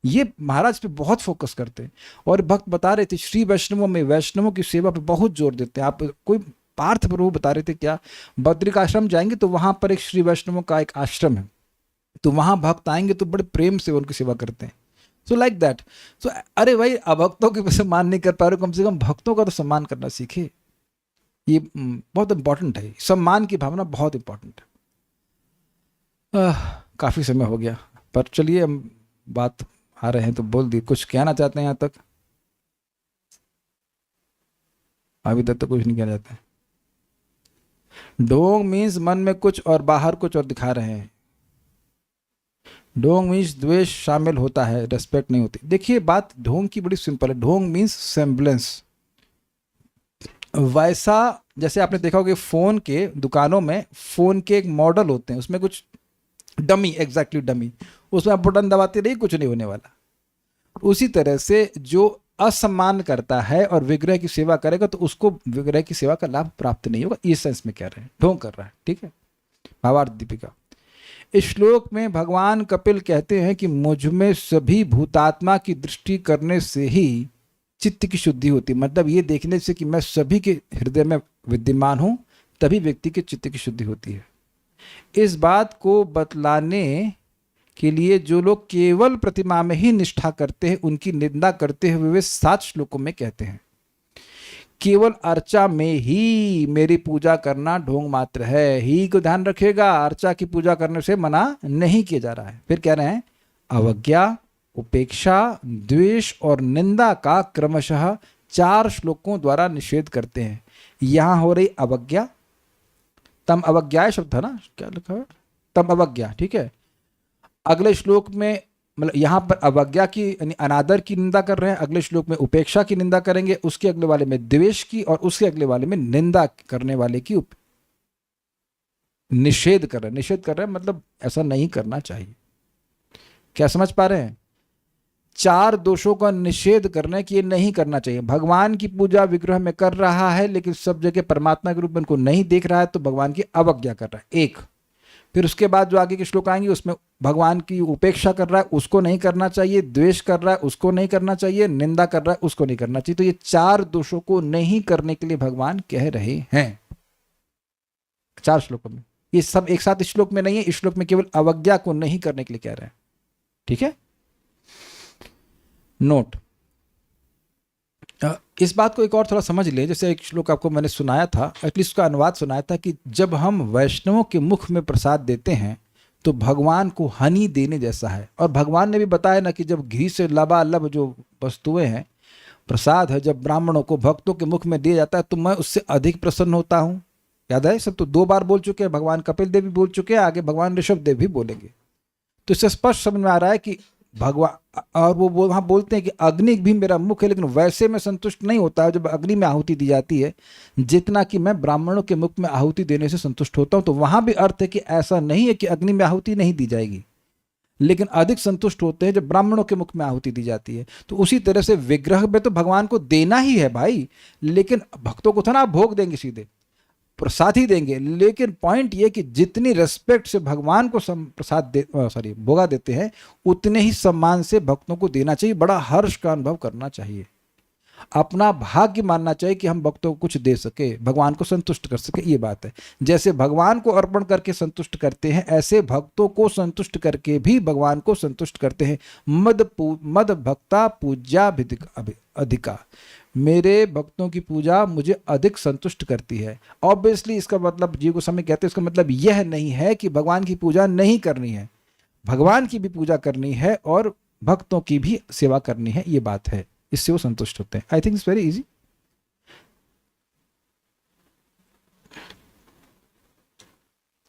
ये महाराज पे बहुत फोकस करते हैं। और भक्त बता रहे थे श्री वैष्णवों में वैष्णवों की सेवा पे बहुत जोर देते हैं। आप कोई पार्थ प्रभु बता रहे थे क्या, बद्रिक आश्रम जाएंगे तो वहां पर एक श्री वैष्णवों का एक आश्रम है, तो वहां भक्त आएंगे तो बड़े प्रेम से उनकी सेवा करते हैं। So like that. सो अरे भाई, अभक्तों के सम्मान नहीं कर पा रहे, कम से कम भक्तों का तो सम्मान करना सीखे। ये बहुत इंपॉर्टेंट है, सम्मान की भावना बहुत इंपॉर्टेंट है। काफी समय हो गया, पर चलिए हम बात आ रहे हैं तो बोल दी। कुछ कहना चाहते हैं यहाँ तक? अभी तक तो कुछ नहीं कहना चाहते। ढोंग मीन्स मन में कुछ और बाहर कुछ और दिखा रहे हैं। ढोंग मीन्स द्वेष शामिल होता है, रेस्पेक्ट नहीं होती। देखिए बात ढोंग की बड़ी सिंपल है। ढोंग मीन्स सेम्बलेंस। वैसा जैसे आपने देखा होगा फोन के दुकानों में फोन के एक मॉडल होते हैं, उसमें कुछ डमी, एग्जैक्टली डमी, उसमें आप बटन दबाते रहिए, कुछ नहीं होने वाला। उसी तरह से जो असम्मान करता है और विग्रह की सेवा करेगा तो उसको विग्रह की सेवा का लाभ प्राप्त नहीं होगा। इस सेंस में कह रहे हैं, ढोंग कर रहा है, ठीक है। भावार्थ दीपिका। इस श्लोक में भगवान कपिल कहते हैं कि मुझ में सभी भूतात्मा की दृष्टि करने से ही चित्त की शुद्धि होती, मतलब ये देखने से कि मैं सभी के हृदय में विद्यमान हूं, तभी व्यक्ति के चित्त की शुद्धि होती है। इस बात को बतलाने के लिए जो लोग केवल प्रतिमा में ही निष्ठा करते हैं, उनकी निंदा करते हुए वे 7 श्लोकों में कहते हैं, केवल अर्चा में ही मेरी पूजा करना ढोंग मात्र है। ही को ध्यान रखिएगा, अर्चा की पूजा करने से मना नहीं किया जा रहा है। फिर कह रहे हैं अवज्ञा, उपेक्षा, द्वेष और निंदा का क्रमशः 4 श्लोकों द्वारा निषेध करते हैं। यहां हो रही अवज्ञा, तम अवज्ञा शब्द है ना, क्या लिखा है, तम अवज्ञा, ठीक है। अगले श्लोक में मतलब यहाँ पर अवज्ञा की यानी अनादर की निंदा कर रहे हैं, अगले श्लोक में उपेक्षा की निंदा करेंगे, उसके अगले वाले में द्वेष की, और उसके अगले वाले में निंदा करने वाले की निषेध कर रहे हैं। निषेध कर रहे हैं मतलब ऐसा नहीं करना चाहिए। क्या समझ पा रहे हैं? 4 दोषों का निषेध करने की ये नहीं करना चाहिए। भगवान की पूजा विग्रह में कर रहा है लेकिन सब जगह परमात्मा के रूप में उनको नहीं देख रहा है, तो भगवान की अवज्ञा कर रहा है, एक। फिर उसके बाद जो आगे के श्लोक आएंगे उसमें भगवान की उपेक्षा कर रहा है, उसको नहीं करना चाहिए, द्वेष कर रहा है, उसको नहीं करना चाहिए, निंदा कर रहा है, उसको नहीं करना चाहिए। तो ये 4 दोषों को नहीं करने के लिए भगवान कह रहे हैं 4 श्लोकों में। ये सब एक साथ इस श्लोक में नहीं है, इस श्लोक में केवल अवज्ञा को नहीं करने के लिए कह रहे हैं, ठीक है। नोट, इस बात को एक और थोड़ा समझ ले। जैसे एक श्लोक आपको मैंने सुनाया था, एटलीस्ट उसका अनुवाद सुनाया था, कि जब हम वैष्णवों के मुख में प्रसाद देते हैं तो भगवान को हनी देने जैसा है। और भगवान ने भी बताया ना कि जब घी से लबालब जो वस्तुएं हैं, प्रसाद है, जब ब्राह्मणों को भक्तों के मुख में दिया जाता है तो मैं उससे अधिक प्रसन्न होता हूं। याद है, सब तो 2 बार बोल चुके हैं, भगवान कपिल देव भी बोल चुके हैं, आगे भगवान ऋषभ देव भी बोलेंगे। तो इससे स्पष्ट समझ में आ रहा है कि भगवान, और वो वहाँ बोलते हैं कि अग्नि भी मेरा मुख है, लेकिन वैसे में संतुष्ट नहीं होता है जब अग्नि में आहुति दी जाती है जितना कि मैं ब्राह्मणों के मुख में आहुति देने से संतुष्ट होता हूँ। तो वहाँ भी अर्थ है कि ऐसा नहीं है कि अग्नि में आहुति नहीं दी जाएगी, लेकिन अधिक संतुष्ट होते हैं जब ब्राह्मणों के मुख में आहुति दी जाती है। तो उसी तरह से विग्रह में तो भगवान को देना ही है भाई, लेकिन भक्तों को था ना आप भोग देंगे, सीधे प्रसाद ही देंगे, लेकिन पॉइंट ये कि जितनी रेस्पेक्ट से भगवान को भोगा देते हैं उतने ही सम्मान से भक्तों को देना चाहिए। बड़ा हर्ष का अनुभव करना चाहिए, अपना भाग्य मानना चाहिए कि हम भक्तों को कुछ दे सके, भगवान को संतुष्ट कर सके। ये बात है, जैसे भगवान को अर्पण करके संतुष्ट करते हैं ऐसे भक्तों को संतुष्ट करके भी भगवान को संतुष्ट करते हैं। मद भक्ता पूज्या अधिका, मेरे भक्तों की पूजा मुझे अधिक संतुष्ट करती है। ऑब्वियसली इसका मतलब, जीव गोस्वामी कहते हैं, इसका मतलब यह नहीं है कि भगवान की पूजा नहीं करनी है, भगवान की भी पूजा करनी है और भक्तों की भी सेवा करनी है, ये बात है, इससे वो संतुष्ट होते हैं। I think it's very easy.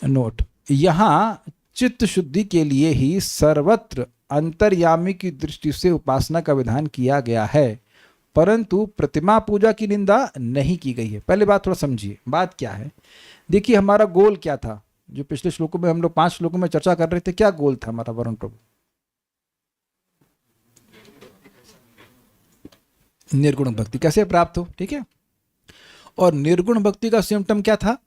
Note, यहां चित्त शुद्धि के लिए ही सर्वत्र अंतर्यामी की दृष्टि से उपासना का विधान किया गया है, परंतु प्रतिमा पूजा की निंदा नहीं की गई है। पहले बात थोड़ा समझिए, बात क्या है। देखिए हमारा गोल क्या था, जो पिछले श्लोकों में हम लोग 5 श्लोकों में चर्चा कर रहे थे, क्या गोल था हमारा वरुण प्रभु? निर्गुण भक्ति कैसे प्राप्त हो, ठीक है। और निर्गुण भक्ति का सिम्टम क्या था?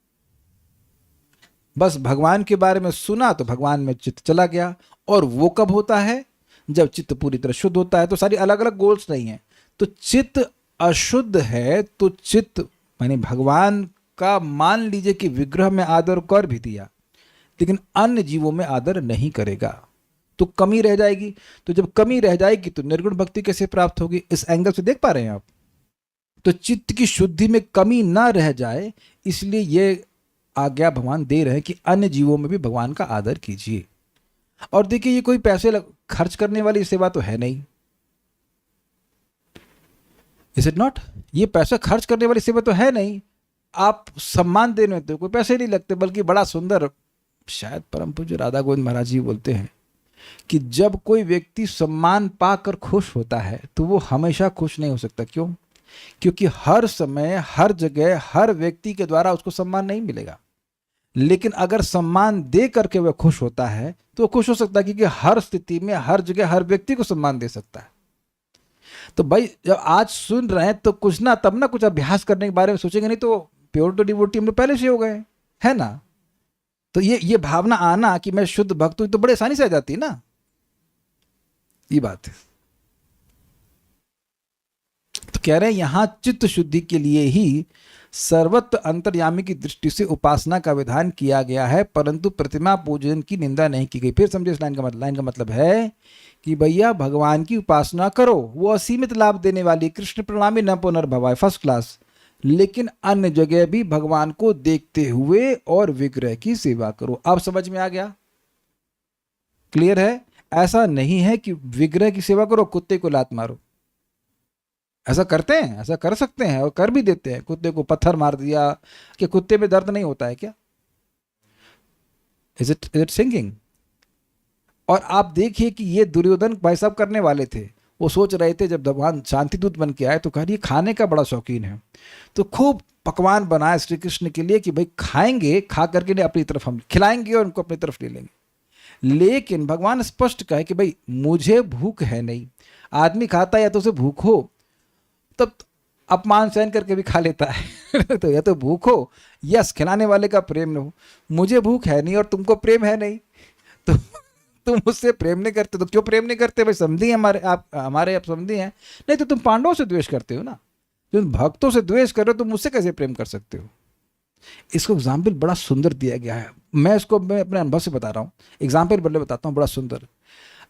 बस भगवान के बारे में सुना तो भगवान में चित्त चला गया। और वो कब होता है? जब चित्त पूरी तरह शुद्ध होता है। तो सारी अलग अलग गोल्स नहीं है। तो चित्त अशुद्ध है तो चित्त माने भगवान का, मान लीजिए कि विग्रह में आदर कर भी दिया लेकिन अन्य जीवों में आदर नहीं करेगा तो कमी रह जाएगी। तो जब कमी रह जाएगी तो निर्गुण भक्ति कैसे प्राप्त होगी? इस एंगल से देख पा रहे हैं आप? तो चित्त की शुद्धि में कमी ना रह जाए इसलिए ये आज्ञा भगवान दे रहे हैं कि अन्य जीवों में भी भगवान का आदर कीजिए। और देखिए ये कोई पैसे खर्च करने वाली सेवा तो है नहीं, इज इट नॉट? ये पैसा खर्च करने वाली सेवा तो है नहीं। आप सम्मान देने तो कोई पैसे नहीं लगते, बल्कि बड़ा सुंदर, शायद परम पूज्य राधा गोविंद महाराज जी बोलते हैं कि जब कोई व्यक्ति सम्मान पाकर खुश होता है तो वो हमेशा खुश नहीं हो सकता। क्यों? क्योंकि हर समय हर जगह हर व्यक्ति के द्वारा उसको सम्मान नहीं मिलेगा। लेकिन अगर सम्मान दे करके वह खुश होता है तो वो खुश हो सकता है, क्योंकि हर स्थिति में हर जगह हर व्यक्ति को सम्मान दे सकता है। तो भाई जब आज सुन रहे हैं तो कुछ ना तब ना कुछ अभ्यास करने के बारे में सोचेंगे, नहीं तो प्योर टू डिवोटी हम लोग पहले से हो गए, है ना। तो ये भावना आना कि मैं शुद्ध भक्त हूं तो बड़े आसानी से आ जाती है ना, ये बात है। तो कह रहे हैं यहां चित्त शुद्धि के लिए ही सर्वत्र अंतर्यामी की दृष्टि से उपासना का विधान किया गया है, परंतु प्रतिमा पूजन की निंदा नहीं की गई। फिर समझे इस लाइन का मतलब है कि भैया भगवान की उपासना करो, वो असीमित लाभ देने वाली, कृष्ण प्रणामी न पुनर्भवाय, फर्स्ट क्लास, लेकिन अन्य जगह भी भगवान को देखते हुए और विग्रह की सेवा करो। अब समझ में आ गया? क्लियर है? ऐसा नहीं है कि विग्रह की सेवा करो कुत्ते को लात मारो। ऐसा करते हैं, ऐसा कर सकते हैं और कर भी देते हैं। कुत्ते को पत्थर मार दिया, कि कुत्ते में दर्द नहीं होता है क्या? Is it singing? और आप देखिए कि ये दुर्योधन भाई साहब करने वाले थे। वो सोच रहे थे जब भगवान शांतिदूत बन के आए तो कहा ये खाने का बड़ा शौकीन है, तो खूब पकवान बनाए श्री कृष्ण के लिए कि भाई खाएंगे, खा करके नहीं अपनी तरफ हम खिलाएंगे और उनको अपनी तरफ ले लेंगे। लेकिन भगवान स्पष्ट कहे कि भाई मुझे भूख है नहीं। आदमी खाता है या तो उसे भूख हो, तब अपमान सहन करके भी खा लेता है तो या तो भूख हो, यस खिलाने वाले का प्रेम न हो। मुझे भूख है नहीं और तुमको प्रेम है नहीं, तो तुम मुझसे प्रेम नहीं करते। तो क्यों प्रेम नहीं करते भाई? समझी हमारे आप समझी हैं? नहीं तो तुम पांडवों से द्वेष करते हो ना, तुम भक्तों से द्वेष कर रहे हो, तुम मुझसे कैसे प्रेम कर सकते हो? इसको एग्जाम्पल बड़ा सुंदर दिया गया है। मैं अपने अनुभव से बता रहा हूँ, एग्जाम्पल बदले बताता हूँ, बड़ा सुंदर।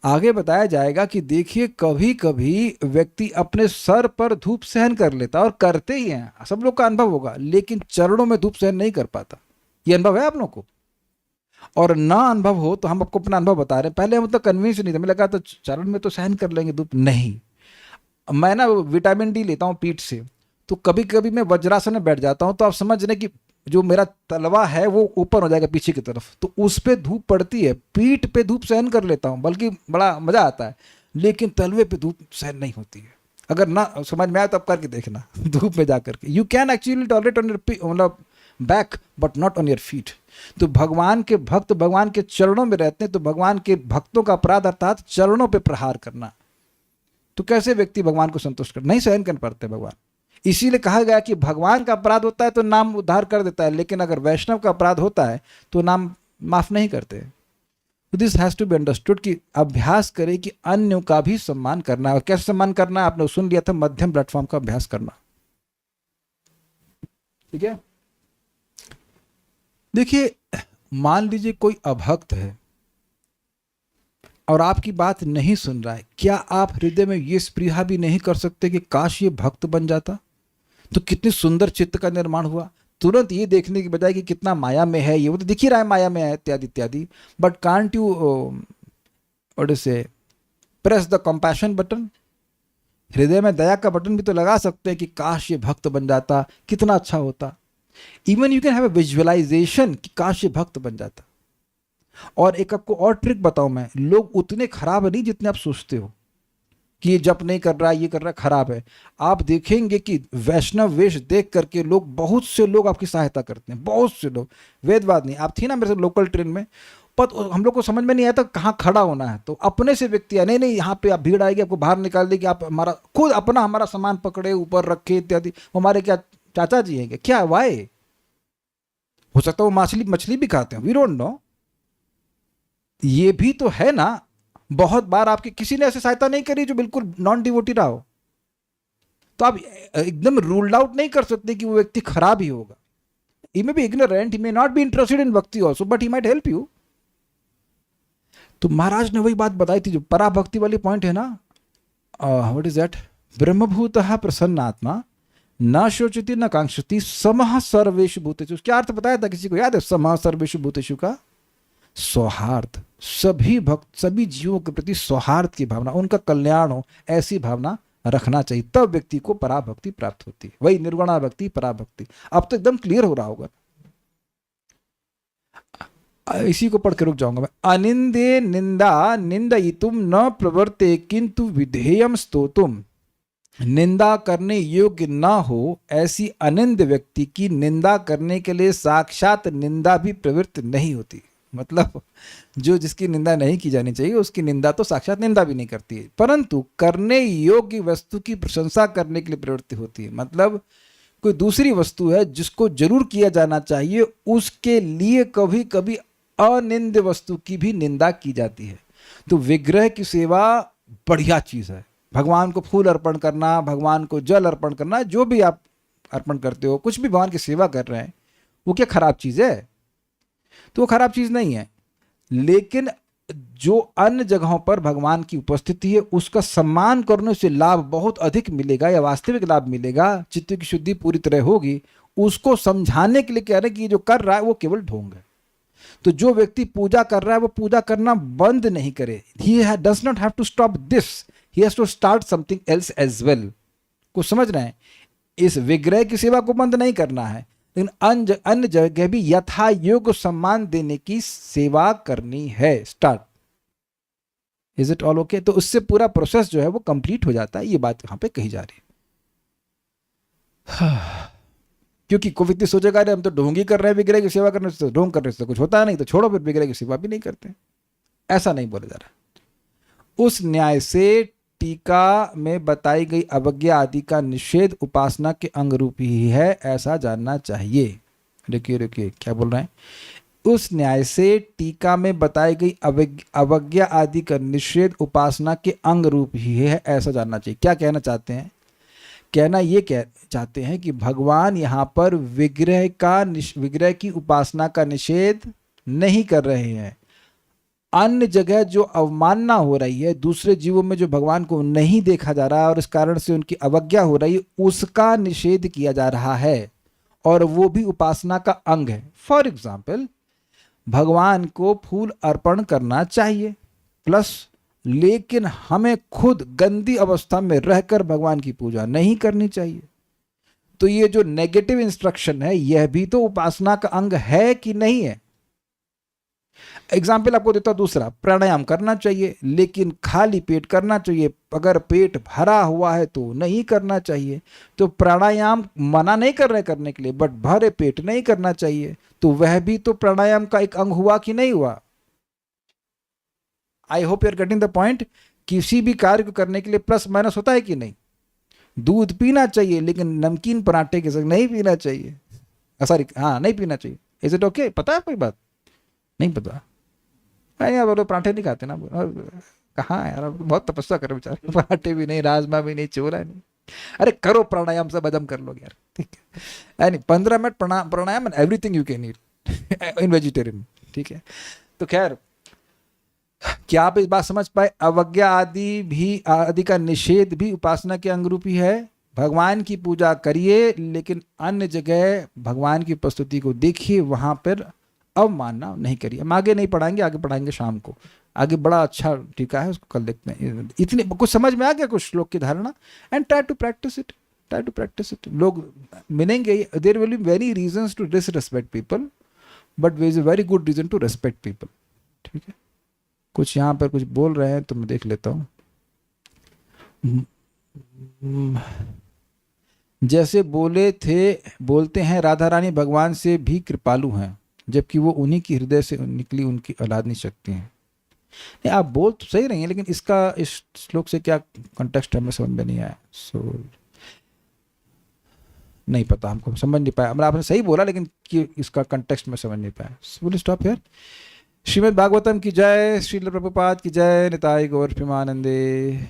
आगे बताया जाएगा कि देखिए कभी कभी व्यक्ति अपने सर पर धूप सहन कर लेता, और करते ही हैं, सब लोग का अनुभव होगा, लेकिन चरणों में धूप सहन नहीं कर पाता। ये अनुभव है आप लोगों को? और ना अनुभव हो तो हम आपको अपना अनुभव बता रहे हैं। पहले मतलब कन्विंस नहीं था, मैं लगा तो चरण में तो सहन कर लेंगे धूप। नहीं, मैं ना विटामिन डी लेता हूँ पीठ से, तो कभी कभी मैं वज्रासन में बैठ जाता हूँ, तो आप समझ रहे कि जो मेरा तलवा है वो ऊपर हो जाएगा पीछे की तरफ, तो उस पे धूप पड़ती है, पीठ पे धूप सहन कर लेता हूँ, बल्कि बड़ा मजा आता है, लेकिन तलवे पे धूप सहन नहीं होती है। अगर ना समझ में आए तो आप करके देखना धूप में जा करके, you can actually tolerate on your मतलब back but not on your feet. तो भगवान के भक्त भगवान के चरणों में रहते हैं, तो भगवान के भक्तों का अपराध अर्थात चरणों पे प्रहार करना, तो कैसे व्यक्ति भगवान को संतुष्ट कर नहीं सहन कर पाते भगवान। इसीलिए कहा गया कि भगवान का अपराध होता है तो नाम उद्धार कर देता है, लेकिन अगर वैष्णव का अपराध होता है तो नाम माफ नहीं करते। This has to be understood कि अभ्यास करें कि अन्यों का भी सम्मान करना है। और कैसे सम्मान करना है आपने सुन लिया था, मध्यम प्लेटफॉर्म का अभ्यास करना। ठीक है, देखिए मान लीजिए कोई अभक्त है और आपकी बात नहीं सुन रहा है, क्या आप हृदय में ये स्पृहा भी नहीं कर सकते कि काश ये भक्त बन जाता तो कितनी सुंदर चित्त का निर्माण हुआ। तुरंत ये देखने की बजाय कि कितना माया में है, ये वो तो दिख ही रहा है माया में है इत्यादि इत्यादि, but can't you what is से प्रेस द कंपैशन बटन, हृदय में दया का बटन भी तो लगा सकते हैं कि काश ये भक्त बन जाता, कितना अच्छा होता। Even you can have a visualisation कि काश ये भक्त बन जाता। और एक आपको और ट्रिक बताऊं मैं, लोग उतने खराब नहीं जितने आप सोचते हो कि ये जप नहीं कर रहा है, ये कर रहा है, खराब है। आप देखेंगे कि वैष्णव वेश देख करके लोग, बहुत से लोग आपकी सहायता करते हैं, बहुत से लोग। वेदवाद नहीं, आप थी ना मेरे से लोकल ट्रेन में, पर हम लोग को समझ में नहीं आता कहाँ खड़ा होना है, तो अपने से व्यक्ति नहीं नहीं यहाँ पे आप भीड़ आएगी आपको बाहर निकाल देगी, आप हमारा खुद अपना हमारा सामान पकड़े ऊपर रखे इत्यादि। हमारे क्या चाचा जी हैं क्या, वाई हो सकता है वो मछली भी खाते हैं, वी डोंट नो। ये भी तो है ना, बहुत बार आपकी किसी ने ऐसे सहायता नहीं करी जो बिल्कुल नॉन डिवोटी रहा हो, तो आप एकदम रूल्ड आउट नहीं कर सकते कि वो व्यक्ति खराब ही होगा। he may be ignorant, he may not be interested in bhakti also, but he might help you। तो महाराज ने वही बात बताई थी जो पराभक्ति वाली पॉइंट है ना, व्हाट इज दैट, ब्रह्मभूतः प्रसन्नात्मा न शोचति न कांक्षति समः सर्वेषु भूतेषु। क्या अर्थ बताया था किसी को याद है समः सर्वेषु भूतेषु का? सौहार्द, सभी भक्त सभी जीवों के प्रति सौहार्द की भावना, उनका कल्याण हो ऐसी भावना रखना चाहिए, तब व्यक्ति को पराभक्ति प्राप्त होती है। वही निर्गुणा भक्ति पराभक्ति। अब तो एकदम क्लियर हो रहा होगा, इसी को पढ़ के रुक जाऊंगा मैं। अनिंदे निंदा निंदयितुम न प्रवर्ते किंतु विधेयम स्तोतुम। निंदा करने योग्य ना हो ऐसी अनिंद व्यक्ति की निंदा करने के लिए साक्षात निंदा भी प्रवृत्त नहीं होती। मतलब जो जिसकी निंदा नहीं की जानी चाहिए उसकी निंदा तो साक्षात निंदा भी नहीं करती है, परंतु करने योग्य वस्तु की प्रशंसा करने के लिए प्रवृत्ति होती है। मतलब कोई दूसरी वस्तु है जिसको जरूर किया जाना चाहिए, उसके लिए कभी कभी अनिंद वस्तु की भी निंदा की जाती है। तो विग्रह की सेवा बढ़िया चीज है, भगवान को फूल अर्पण करना, भगवान को जल अर्पण करना, जो भी आप अर्पण करते हो, कुछ भी भगवान की सेवा कर रहे हैं, वो क्या खराब चीज है? तो वो खराब चीज नहीं है, लेकिन जो अन्य जगहों पर भगवान की उपस्थिति है उसका सम्मान करने से लाभ बहुत अधिक मिलेगा या वास्तविक लाभ मिलेगा, चित्त की शुद्धि पूरी तरह होगी, उसको समझाने के लिए कह रहे हैं कि ये जो कर रहा है वो केवल ढोंग है। तो जो व्यक्ति पूजा कर रहा है वो पूजा करना बंद नहीं करे, he does not have to stop this, he has to start something else as well. कुछ समझ रहे हैं? इस विग्रह की सेवा को बंद नहीं करना है, लेकिन अन्य जगह भी यथा योग्य सम्मान देने की सेवा करनी है। Start, is it all okay? तो उससे पूरा प्रोसेस जो है वो कंप्लीट हो जाता है, ये बात यहां पे कही जा रही है। क्योंकि कोई व्यक्ति सोचेगा अरे हम तो ढोंगी कर रहे हैं, विग्रह की सेवा करने से, ढोंग करने से कुछ होता है नहीं, तो छोड़ो फिर विग्रह की सेवा भी नहीं करते। ऐसा नहीं बोला जा रहा। उस न्याय से टीका में बताई गई अवज्ञा आदि का निषेध उपासना के अंग रूप ही है, ऐसा जानना चाहिए। रुकिए क्या बोल रहे हैं? उस न्याय से टीका में बताई गई अवज्ञा आदि का निषेध उपासना के अंग रूप ही है, ऐसा जानना चाहिए। क्या कहना चाहते हैं? कहना ये चाहते हैं कि भगवान यहाँ पर विग्रह की उपासना का निषेध नहीं कर रहे हैं। अन्य जगह जो अवमानना हो रही है, दूसरे जीवों में जो भगवान को नहीं देखा जा रहा है और इस कारण से उनकी अवज्ञा हो रही है, उसका निषेध किया जा रहा है, और वो भी उपासना का अंग है। फॉर एग्जाम्पल, भगवान को फूल अर्पण करना चाहिए प्लस, लेकिन हमें खुद गंदी अवस्था में रहकर भगवान की पूजा नहीं करनी चाहिए। तो ये जो नेगेटिव इंस्ट्रक्शन है यह भी तो उपासना का अंग है कि नहीं है? एग्जाम्पल आपको देता हूं दूसरा, प्राणायाम करना चाहिए लेकिन खाली पेट करना चाहिए, अगर पेट भरा हुआ है तो नहीं करना चाहिए। तो प्राणायाम मना नहीं कर रहे करने के लिए, बट भरे पेट नहीं करना चाहिए, तो वह भी तो प्राणायाम का एक अंग हुआ कि नहीं हुआ? I hope you are getting the point. किसी भी कार्य को करने के लिए प्लस माइनस होता है कि नहीं? दूध पीना चाहिए लेकिन नमकीन पराठे के संग नहीं पीना चाहिए, सॉरी हाँ नहीं पीना चाहिए। Is it okay? पता है कोई बात? नहीं पता? यार वो लोग पराठे नहीं खाते ना, कहाँ यार, बहुत तपस्या करो बेचारे, पराठे भी नहीं, राजमा भी नहीं, चोला नहीं। अरे करो प्राणायाम, सब हजम कर लोगे यार, ठीक है? यानी 15 minute pranayama and everything you can eat in vegetarian, ठीक है? तो खैर, क्या आप इस बात समझ पाए? अवज्ञा आदि का निषेध भी उपासना के अंगरूपी है। भगवान की पूजा करिए लेकिन अन्य जगह भगवान की उपस्थिति को देखिए, वहां पर अवमानना नहीं करिए। हम आगे नहीं पढ़ाएंगे, आगे पढ़ाएंगे शाम को, आगे बड़ा अच्छा टीका है, उसको कल देखते हैं। इतने कुछ समझ में आ गया कुछ श्लोक की धारणा? And try to practise it, try to practise it. लोग मिलेंगे, there will be very reasons to disrespect people, but there is a very good reason to respect people, ठीक है? कुछ यहाँ पर कुछ बोल रहे हैं तो मैं देख लेता हूँ। जैसे बोलते हैं राधा रानी भगवान से भी कृपालु हैं, जबकि वो उन्हीं की हृदय से निकली उनकी औलादनी शक्ति हैं। नहीं, आप बोल तो सही रही हैं, लेकिन इसका इस श्लोक से क्या कॉन्टेक्स्ट हमें समझ में नहीं आया। सो नहीं पता, हमको समझ नहीं पाया। मतलब आपने सही बोला लेकिन कि इसका कॉन्टेक्स्ट में समझ नहीं पाया। So will stop here. Shrimad Bhagavatam की जय, श्रील प्रभुपाद की जय, निताई गौर प्रेमानंदे।